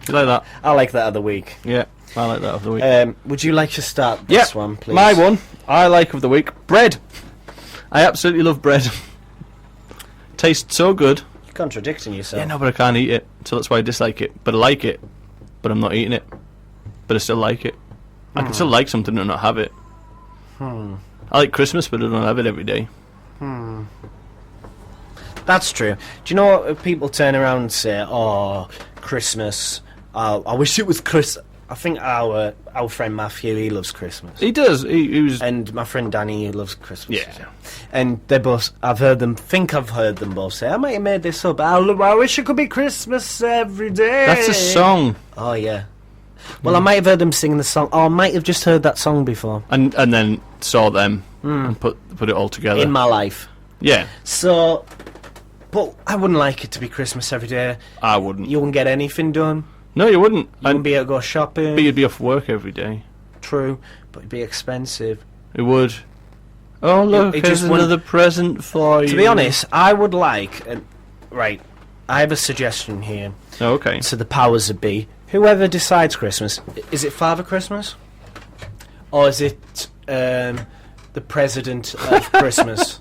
You like that? I like that of the week. Yeah, I like that of the week. Would you like to start this one, please? My one, I like of the week. Bread. I absolutely love bread. Tastes so good. You're contradicting yourself. Yeah, no, but I can't eat it, so that's why I dislike it. But I like it, but I'm not eating it. But I still like it. I can still like something and not have it. I like Christmas, but I don't have it every day. That's true. Do you know what people turn around and say, "Oh, Christmas, I wish it was Christmas." I think our friend Matthew, he loves Christmas. He does. He was... And my friend Danny, he loves Christmas. Yeah. And they both, I've heard them both say, "I might have made this up. I wish it could be Christmas every day." That's a song. Oh, yeah. Well, I might have heard them singing the song, or I might have just heard that song before. And then saw them and put it all together. In my life. Yeah. So, but I wouldn't like it to be Christmas every day. I wouldn't. You wouldn't get anything done. No, you wouldn't. You wouldn't be able to go shopping. But you'd be off work every day. True, but it'd be expensive. It would. Oh, look, it here's just another present for you. To be honest, I would like... right, I have a suggestion here. Oh, okay. To the powers that be. Whoever decides Christmas, is it Father Christmas? Or is it the President of Christmas?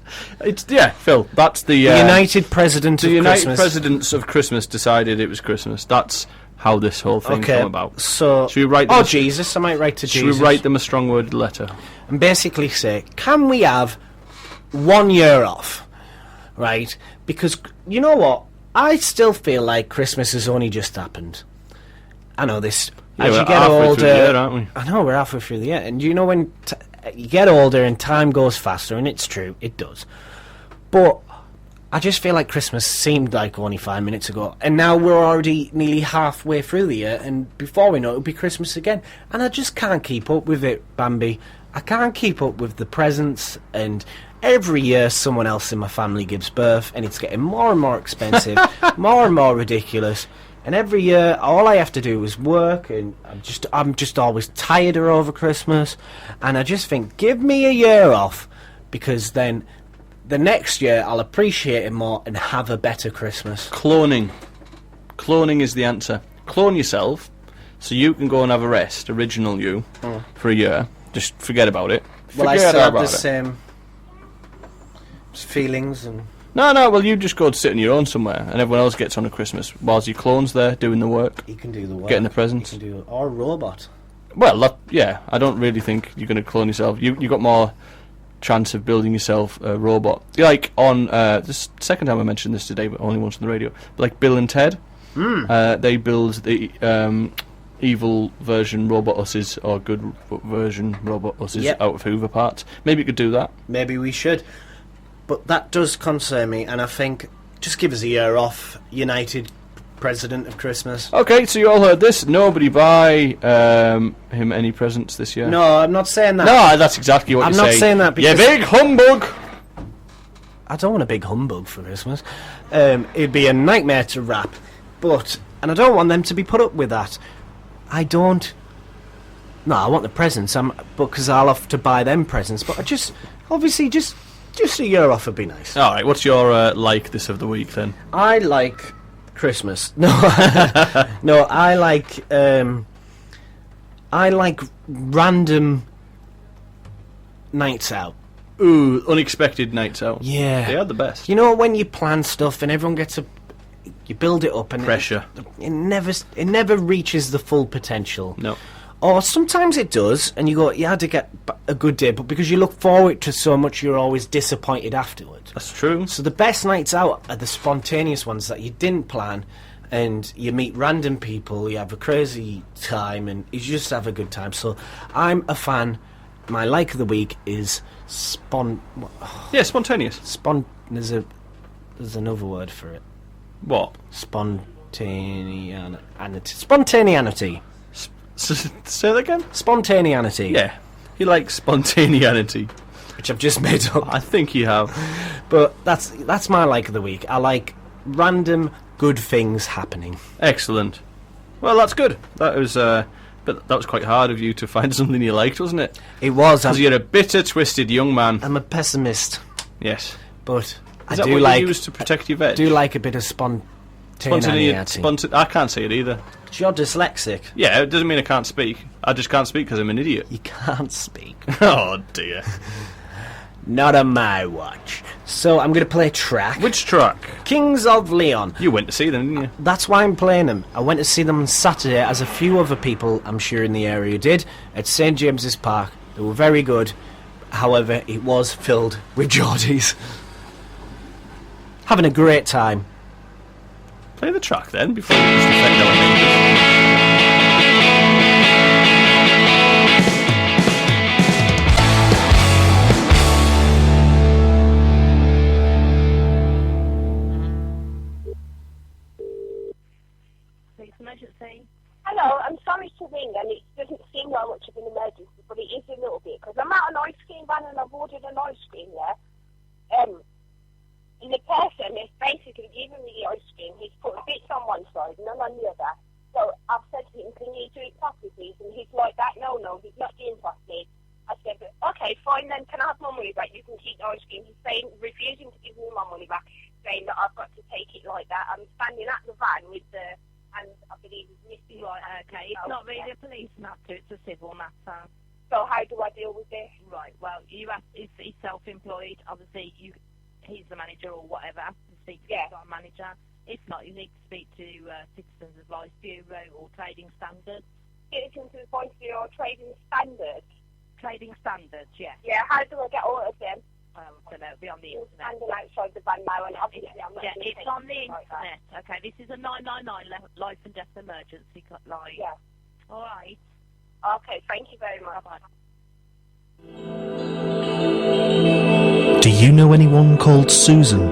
Yeah, Phil, that's the United President of Christmas. The United Presidents of Christmas decided it was Christmas. That's how this whole thing came about. So, should we write them Jesus, I might write to Jesus. Should we write them a strong worded letter? And basically say, can we have 1 year off? Right? Because, you know what? I still feel like Christmas has only just happened. I know this. Yeah, as we're you get halfway older, through the year, aren't we? I know, we're halfway through the year. And you know when you get older and time goes faster, and it's true, it does. But I just feel like Christmas seemed like only 5 minutes ago, and now we're already nearly halfway through the year, and before we know it, it'll be Christmas again. And I just can't keep up with it, Bambi. I can't keep up with the presents, and every year someone else in my family gives birth, and it's getting more and more expensive, more and more ridiculous. And every year, all I have to do is work, and I'm just always tireder over Christmas. And I just think, give me a year off, because then the next year I'll appreciate it more and have a better Christmas. Cloning is the answer. Clone yourself, so you can go and have a rest, original you, for a year. Just forget about it. Well, I still have the same feelings and... No, well, you just go and sit on your own somewhere, and everyone else gets on at Christmas, whilst your clone's there doing the work. You can do the work. Getting the presents. You can do or a robot. Well, yeah, I don't really think you're going to clone yourself. You got more chance of building yourself a robot. Like on this second time I mentioned this today, but only once on the radio. Like Bill and Ted, they build the evil version robot us's or good version robot us's out of Hoover parts. Maybe you could do that. Maybe we should. But that does concern me, and I think just give us a year off, United president of Christmas. Okay, so you all heard this. Nobody buy him any presents this year. No, I'm not saying that. No, that's exactly what I'm you're saying. not saying that because... You big humbug! I don't want a big humbug for Christmas. It'd be a nightmare to wrap. And I don't want them to be put up with that. I don't... No, I want the presents, because I'll have to buy them presents. But I just... Obviously, just a year off would be nice. Alright, what's your like this of the week then? I like Christmas. No, no, I like random nights out. Ooh, unexpected nights out. Yeah. They are the best. You know when you plan stuff and everyone gets you build it up and pressure. It never reaches the full potential. No. Or sometimes it does, and you go, you had to get a good day, but because you look forward to so much, you're always disappointed afterwards. That's true. So the best nights out are the spontaneous ones that you didn't plan, and you meet random people, you have a crazy time, and you just have a good time. So I'm a fan. My like of the week is Yeah, spontaneous. There's another word for it. What? Spontaneity. Say that again? Spontaneity. Yeah. He likes spontaneity. Which I've just made up. I think you have. But that's my like of the week. I like random good things happening. Excellent. Well, that's good. That was but that was quite hard of you to find something you liked, wasn't it? It was. Because you're a bitter, twisted young man. I'm a pessimist. Yes. But I do like... Is that what you use to protect your veg? I do like a bit of spontaneity. I can't say it either. You're dyslexic. Yeah, it doesn't mean I can't speak. I just can't speak because I'm an idiot. You can't speak. Oh, dear. Not on my watch. So I'm going to play a track. Which track? Kings of Leon. You went to see them, didn't you? That's why I'm playing them. I went to see them on Saturday, as a few other people, I'm sure, in the area did, at St James's Park. They were very good. However, it was filled with Geordies. Having a great time. Play the track then, before you just affect our neighbours. Emergency. Hello, I'm sorry to ring, and it doesn't seem like much of an emergency, but it is a little bit, because I'm at an ice cream van and I've ordered an ice cream, yeah? And the person is basically giving me the ice cream. He's put bits on one side and none on the other. So I've said to him, can you do it properly, please? And he's like, no, he's not doing properly. I said, okay, fine then, can I have my money back? You can keep the ice cream. He's refusing to give me my money back, saying that I've got to take it like that. I'm standing at the van with the... And I believe he's missing. Right, okay. It's not really a police matter, it's a civil matter. So how do I deal with this? Right, well, he's self-employed. Obviously, he's the manager or whatever. Speak to our manager. If not, you need to speak to Citizens Advice Bureau or Trading Standards. Citizens Advice Bureau or Trading Standards? Trading Standards, yeah. Yeah, how do I get all of them? I don't know, it'll be on the internet. Standing outside the van now, and obviously I'm not... Yeah, it's on the internet. Like okay, this is a 999 life and death emergency line. Yeah. All right. Okay, thank you very much. Bye-bye. Do you know anyone called Susan?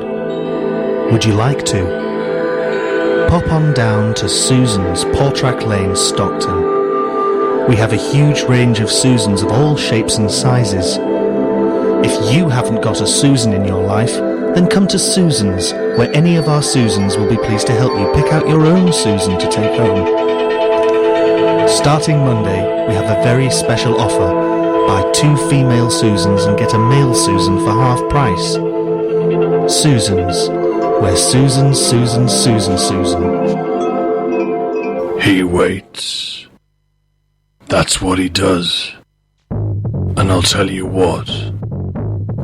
Would you like to? Pop on down to Susan's Portrack Lane, Stockton. We have a huge range of Susans of all shapes and sizes. If you haven't got a Susan in your life, then come to Susan's, where any of our Susans will be pleased to help you pick out your own Susan to take home. Starting Monday, we have a very special offer. Buy 2 female Susans and get a male Susan for half price. Susans, where Susan. He waits. That's what he does. And I'll tell you what.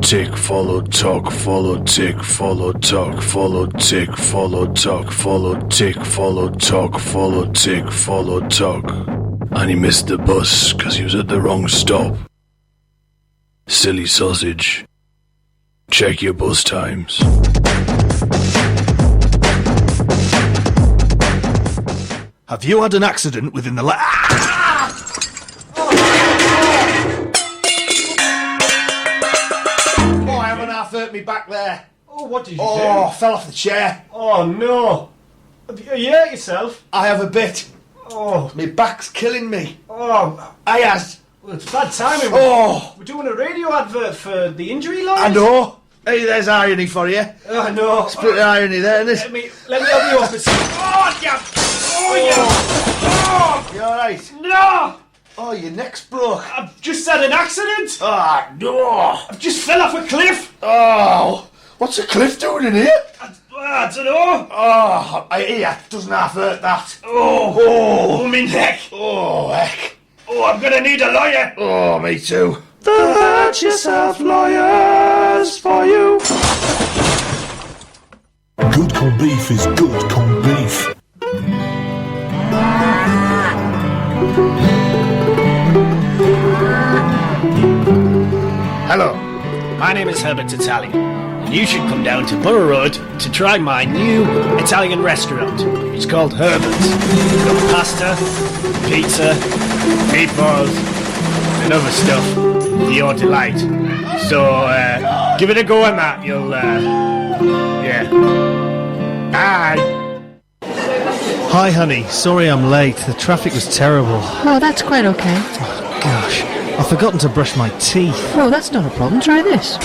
Tick, follow, talk, follow, tick, follow, talk, follow, tick, follow, talk, follow, tick, follow, talk, follow, tick, follow, talk. And he missed the bus because he was at the wrong stop. Silly sausage. Check your bus times. Have you had an accident within the Hurt me back there. Oh, what did you do? Oh, I fell off the chair. Oh, no. You hurt yourself? I have a bit. Oh. My back's killing me. Oh. I has. Well, it's bad timing. Oh. We're doing a radio advert for the injury lawyers. I know. Hey, there's irony for you. I know. Split the irony there, isn't it? Let me help you up. Oh, yeah. Oh, yeah. Oh. You alright? No. Oh, your neck's broke. I've just had an accident. Ah, no. I've just fell off a cliff. Oh. What's a cliff doing in here? I don't know. Oh, I hear. Doesn't half hurt that. Oh, my neck. Oh, heck. Oh, I'm gonna need a lawyer. Oh, me too. The Hurt Yourself Lawyers for you. Good corned beef is good corned beef. Hello, my name is Herbert Italian, and you should come down to Borough Road to try my new Italian restaurant. It's called Herbert's. We've got pasta, pizza, meatballs, and other stuff for your delight. So, give it a go on that. You'll, yeah. Bye. Hi, honey. Sorry I'm late. The traffic was terrible. Oh, that's quite okay. Gosh, I've forgotten to brush my teeth. Oh, that's not a problem. Try this.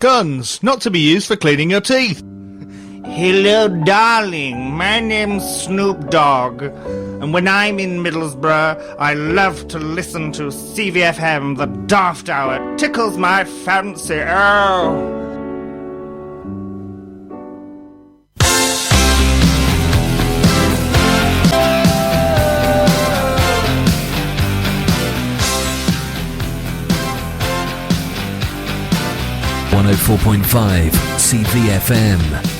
Guns, not to be used for cleaning your teeth. Hello, darling. My name's Snoop Dogg. And when I'm in Middlesbrough, I love to listen to CVFM, the Daft Hour. Tickles my fancy. Oh. .5 CVFM.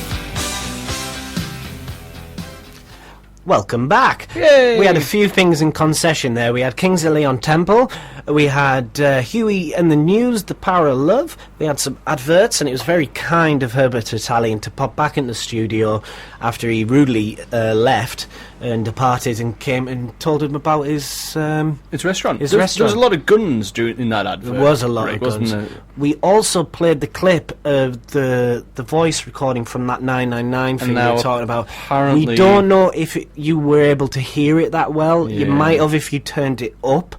Welcome back. Yay! We had a few things in concession there. We had Kings of Leon Temple. We had Huey and the News, The Power of Love. We had some adverts, and it was very kind of Herbert Italian to pop back in the studio after he rudely left and departed, and came and told him about his restaurant. His There restaurant. was a lot of guns in that advert. There was a lot of guns. Wasn't there? We also played the clip of the voice recording from that 999 thing we now were talking about. apparently- We don't know if you were able to hear it that well. You Yeah. might have if you turned it up.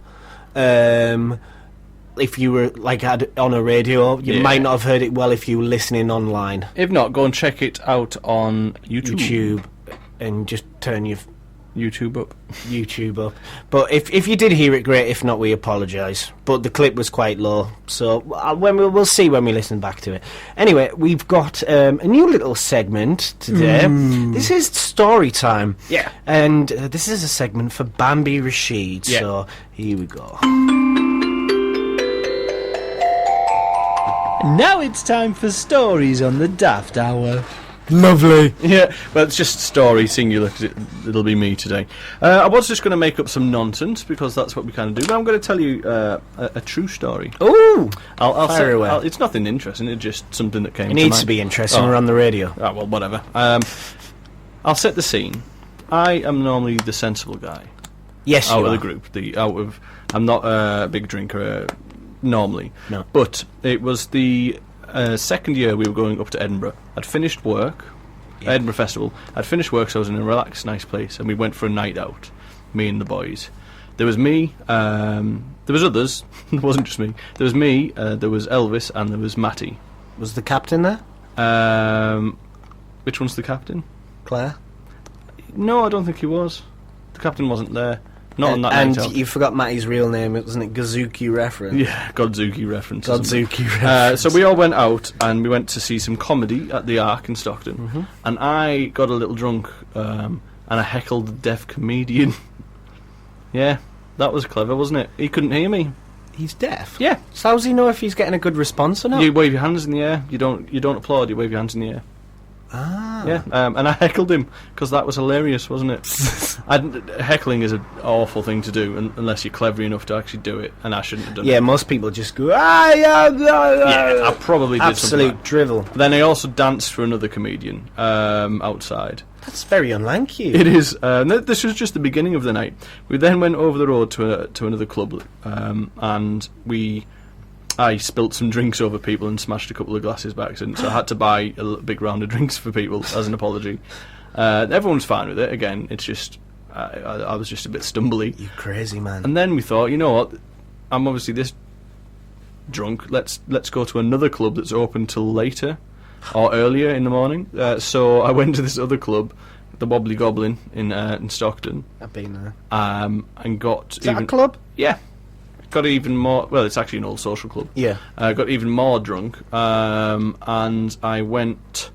If you were on a radio, you Yeah. might not have heard it well if you were listening online. If not, go and check it out on YouTube. And just turn your YouTube up. YouTube up. But if you did hear it, great. If not, we apologise. But the clip was quite low, so we'll see when we listen back to it. Anyway, we've got a new little segment today. This is story time. Yeah. And this is a segment for Bambi Rashid. Yeah. So here we go. Now it's time for stories on the Daft Hour. Lovely. Yeah, well, it's just story singular, 'cause it'll be me today. I was just going to make up some nonsense, because that's what we kind of do, but I'm going to tell you a true story. Ooh! I'll Fire away. it's nothing interesting, it's just something that came It to needs mind. to be interesting. We're on the radio. Ah, well, whatever. I'll set the scene. I am normally the sensible guy. Yes, out you of are. the group. I'm not a big drinker normally. No. But it was the second year we were going up to Edinburgh. I'd finished work, Edinburgh Festival. I'd finished work, so I was in a relaxed, nice place, and we went for a night out, me and the boys. There was me, there was others, it wasn't just me. There was me, there was Elvis, and there was Matty. Was the captain there? Which one's the captain? Claire? No, I don't think he was. The captain wasn't there. Not on that night out. And you forgot Matty's real name, wasn't it? Gazuki reference. Yeah, Godzuki reference. Godzuki reference. So we all went out and we went to see some comedy at the Ark in Stockton. And I got a little drunk and I heckled the deaf comedian. Yeah, that was clever, wasn't it? He couldn't hear me. He's deaf? Yeah. So how does he know if he's getting a good response or not? You wave your hands in the air. You don't applaud. You wave your hands in the air. Ah. Yeah, and I heckled him because that was hilarious, wasn't it? Heckling is an awful thing to do unless you're clever enough to actually do it, and I shouldn't have done it. Yeah, most people just go, yeah, I probably did absolute something like that. drivel. Then I also danced for another comedian outside. That's very unlike you. It is. This was just the beginning of the night. We then went over the road to another club, and we I spilt some drinks over people and smashed a couple of glasses by accident, so I had to buy a big round of drinks for people as an apology. Everyone's fine with it. Again, it's just I was just a bit stumbly. You crazy man. And then we thought, you know what? I'm obviously this drunk. Let's go to another club that's open till later or earlier in the morning. So I went to this other club, the Wobbly Goblin in Stockton. I've been there. And got Is that a club? Yeah. Got even more. Well, it's actually an old social club. Yeah. Got even more drunk, and I went.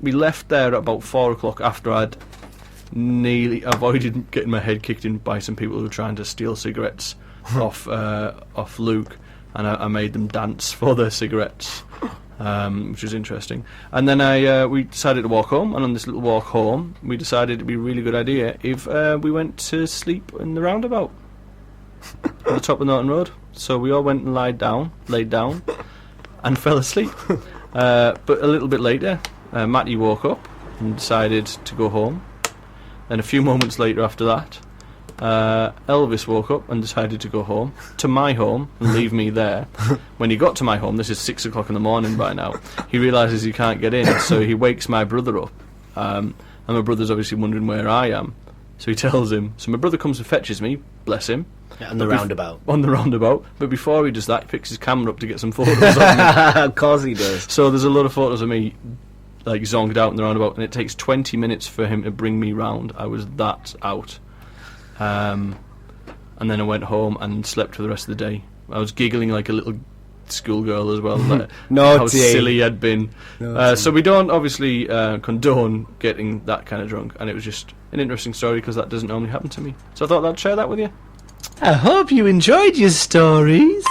We left there at about 4 o'clock after I'd nearly avoided getting my head kicked in by some people who were trying to steal cigarettes off Luke, and I made them dance for their cigarettes, which was interesting. And then we decided to walk home, and on this little walk home, we decided it'd be a really good idea if we went to sleep in the roundabout. On the top of Norton Road. So we all went and laid down, and fell asleep. But a little bit later, Matty woke up and decided to go home. Then a few moments later after that, Elvis woke up and decided to go home, to my home, and leave me there. When he got to my home, this is 6 o'clock in the morning by now, he realises he can't get in, so he wakes my brother up. And my brother's obviously wondering where I am. So he tells him. So my brother comes and fetches me, bless him. Yeah, on the roundabout. On the roundabout. But before he does that, he picks his camera up to get some photos of me. Of course he does. So there's a lot of photos of me, like, zonked out in the roundabout, and it takes 20 minutes for him to bring me round. I was that out. And then I went home and slept for the rest of the day. I was giggling like a little schoolgirl as well. How silly I'd been. So we don't obviously condone getting that kind of drunk, and it was just an interesting story because that doesn't normally happen to me. So I thought I'd share that with you. I hope you enjoyed your stories.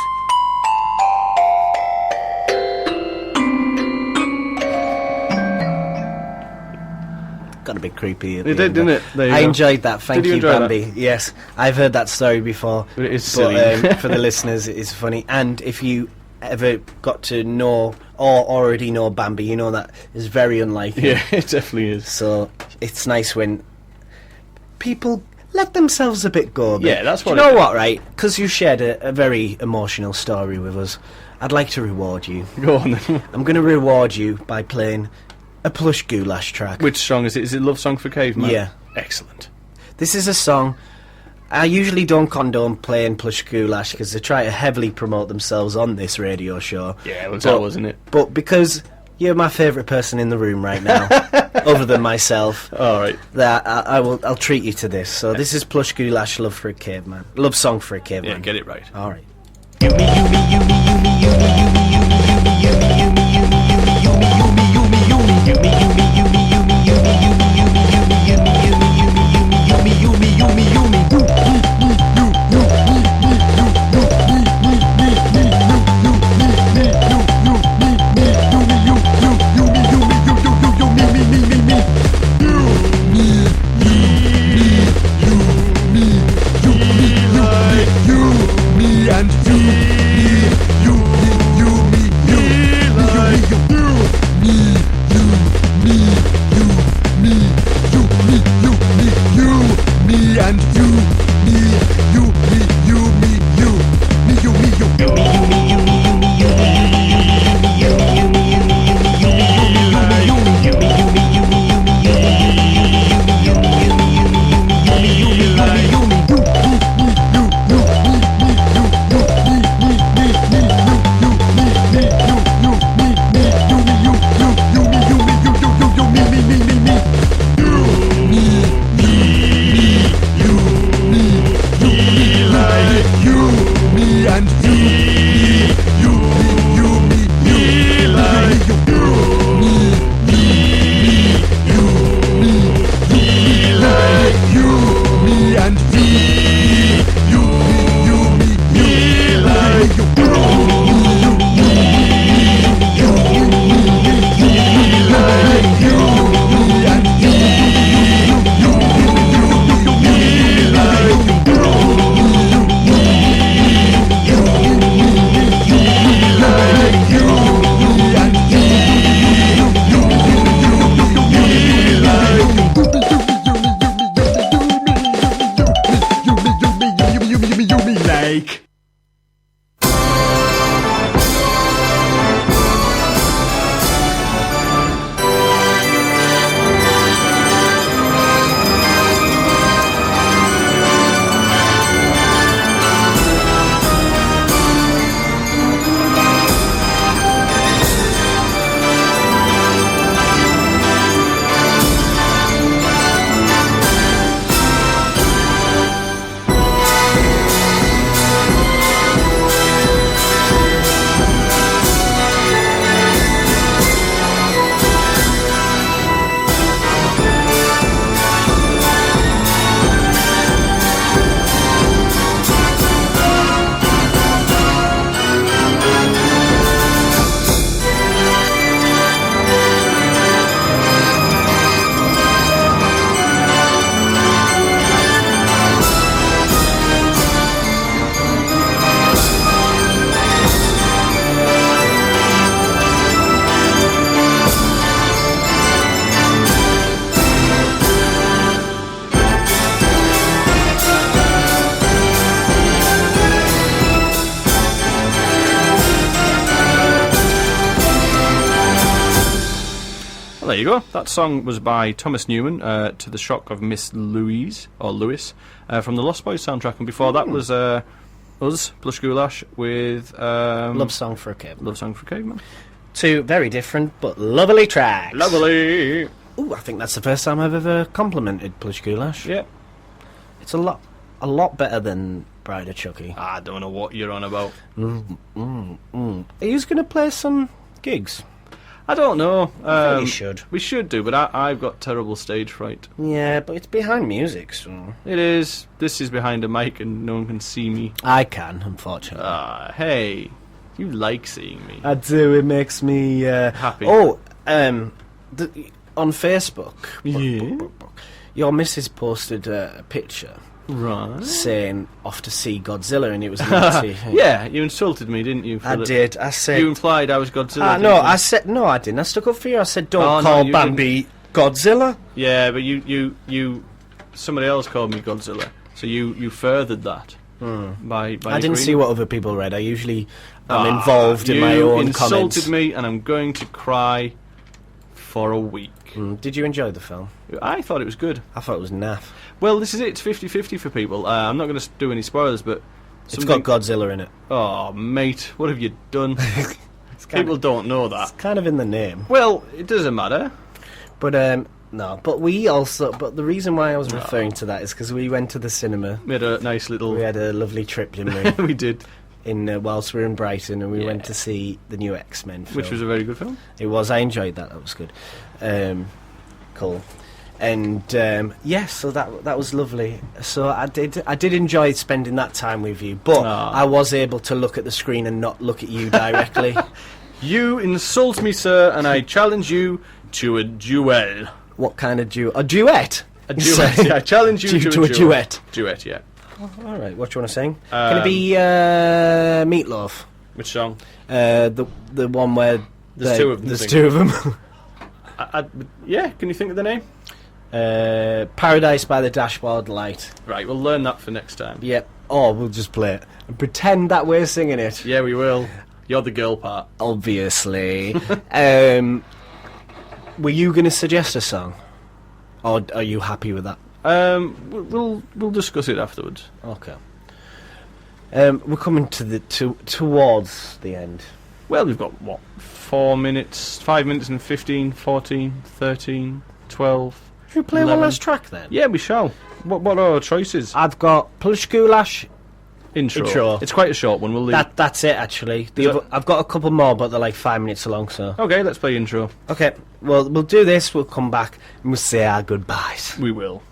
Got a bit creepy at It the did, end didn't there. it? There you I go. enjoyed that. Thank Did you you, enjoy Bambi. that? Yes, I've heard that story before. But it is silly. For the listeners, it is funny. And if you ever got to know or already know Bambi, you know that is very unlikely. Yeah, it definitely is. So it's nice when people let themselves a bit go. Yeah, that's what. Do you know what, right? Because you shared a very emotional story with us, I'd like to reward you. Go on then. I'm going to reward you by playing a Plush Goulash track. Which song is it? Is it Love Song for Caveman? Yeah. Excellent. This is a song. I usually don't condone playing Plush Goulash because they try to heavily promote themselves on this radio show. Yeah, well, that wasn't it. But because you're my favourite person in the room right now, other than myself, all right, that I'll treat you to this. So this is Plush Goulash, Love Song for a Caveman. Yeah, get it right. All right. there you go. That song was by Thomas Newman, to the shock of Miss Louise, or Lewis, from the Lost Boys soundtrack. And before that was us, Plush Goulash, with... Love Song for a Caveman. Love Song for a Caveman. Two very different but lovely tracks. Lovely! Ooh, I think that's the first time I've ever complimented Plush Goulash. Yeah. It's a lot better than Bride of Chucky. I don't know what you're on about. Are you going to play some gigs? I don't know. I think you should. We should do, but I've got terrible stage fright. Yeah, but it's behind music, so... It is. This is behind a mic and no one can see me. I can, unfortunately. Hey, you like seeing me. I do, it makes me... happy. Oh, on Facebook, Yeah. your missus posted a picture... Right. saying off to see Godzilla, and it was naughty. Yeah, you insulted me, didn't you? I did. I said you implied I was Godzilla. No, I said no. I didn't. I stuck up for you. I said don't no, call you Bambi Godzilla. Yeah, but you somebody else called me Godzilla, so you furthered that by I didn't see what other people read. I usually am involved in my own comments. You insulted me, and I'm going to cry for a week. Did you enjoy the film? I thought it was good. I thought it was naff. Well, this is it. It's 50-50 for people. I'm not going to do any spoilers, but... It's got Godzilla in it. Oh, mate, what have you done? People don't know that. It's kind of in the name. Well, it doesn't matter. But, no, but we also... But the reason why I was referring to that is because we went to the cinema. We had a nice little... We had a lovely trip, didn't we? We did. Whilst we were in Brighton, and we went to see the new X-Men film. Which was a very good film. It was. I enjoyed that. That was good. Cool. And so that was lovely. So I did enjoy spending that time with you, but I was able to look at the screen and not look at you directly. You insult me, sir, and I challenge you to a duel. What kind of duel? A duet? A duet. I challenge you to a duet. Duet, yeah. All right. What do you want to sing? Can it be Meatloaf? Which song? The one where there's two of them. There's two of them. Yeah. Can you think of the name? Paradise by the Dashboard Light. Right, we'll learn that for next time. Yep. Or we'll just play it and pretend that we're singing it. Yeah, we will. You're the girl part. Obviously. Were you going to suggest a song? Or are you happy with that? We'll discuss it afterwards. Okay. We're coming towards the end. Well, we've got, 4 minutes, 5 minutes and 15, 14, 13, 12... Should we play 11. one last track then? Yeah, we shall. What are our choices? I've got Plush Goulash Intro. It's quite a short one. We'll leave. That's it, actually. I've got a couple more, but they're like 5 minutes long, so... Okay, let's play intro. Okay, well, we'll do this, we'll come back, and we'll say our goodbyes. We will.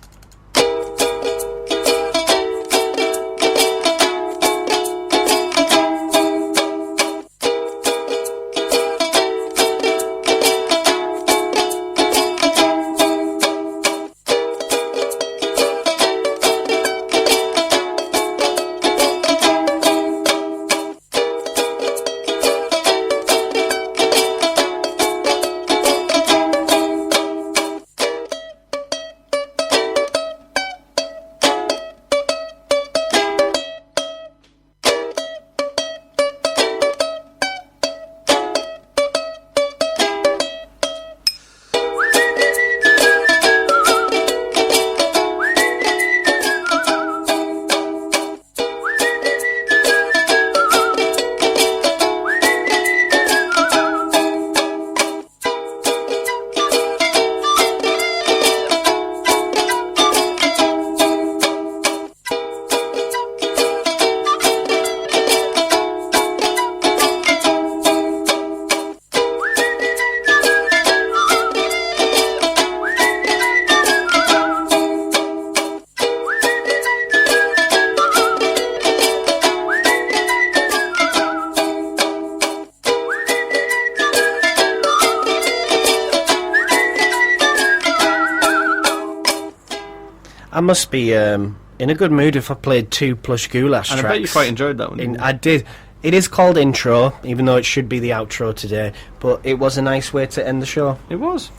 I must be in a good mood if I played two Plush Goulash tracks. And I bet you quite enjoyed that one. I did. It is called Intro, even though it should be the outro today, but it was a nice way to end the show. It was.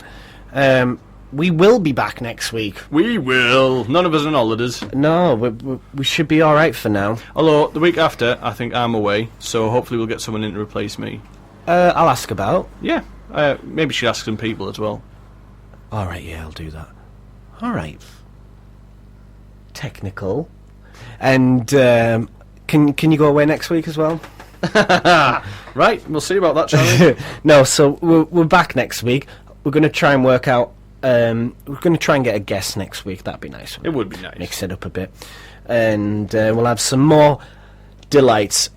We will be back next week. We will. None of us on holidays. No, we should be alright for now. Although, the week after, I think I'm away, so hopefully we'll get someone in to replace me. I'll ask about. Yeah. Maybe she'll ask some people as well. All right, yeah, I'll do that. All right. Technical. And can you go away next week as well? Right, we'll see about that, shall we? No, so we're back next week. We're going to try and work out... we're going to try and get a guest next week. That'd be nice. It would be nice. Mix it up a bit. And we'll have some more delights.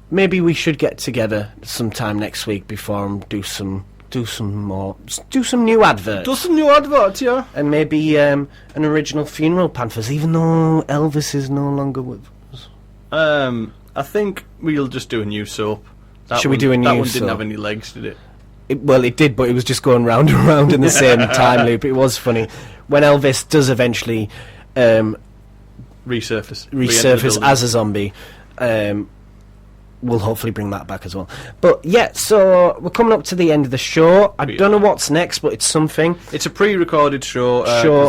Maybe we should get together sometime next week before and do some new adverts. Do some new adverts, yeah. And maybe an original funeral panthers, even though Elvis is no longer with us. I think we'll just do a new soap. Should we do a new soap? That one didn't have any legs, did it? Well, it did, but it was just going round and round in the same time loop. It was funny. When Elvis does eventually resurface as a zombie, we'll hopefully bring that back as well. But yeah, so we're coming up to the end of the show. I don't know what's next, but it's something. It's a pre-recorded show.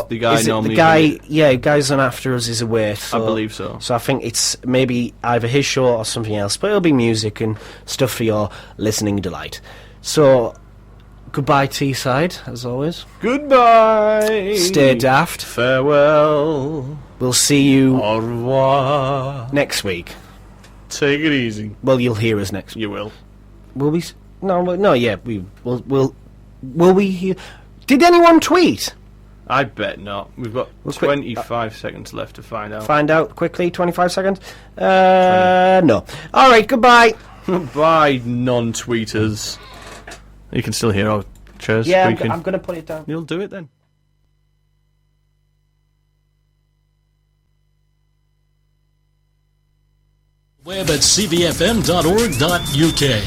The guy normally... The guy's on after us is away. So, I believe so. So I think it's maybe either his show or something else, but it'll be music and stuff for your listening delight. So, goodbye Teesside, as always. Goodbye. Stay daft. Farewell. We'll see you au revoir next week. Take it easy. Well, you'll hear us next week. You will. Will we? No, yeah, we will. Will we hear? Did anyone tweet? I bet not. We've got 25 seconds left to find out. Find out quickly, 25 seconds? No. All right, goodbye. Bye, non-tweeters. You can still hear our chairs squeaking. I'm going to put it down. You'll do it then. Web at cvfm.org.uk.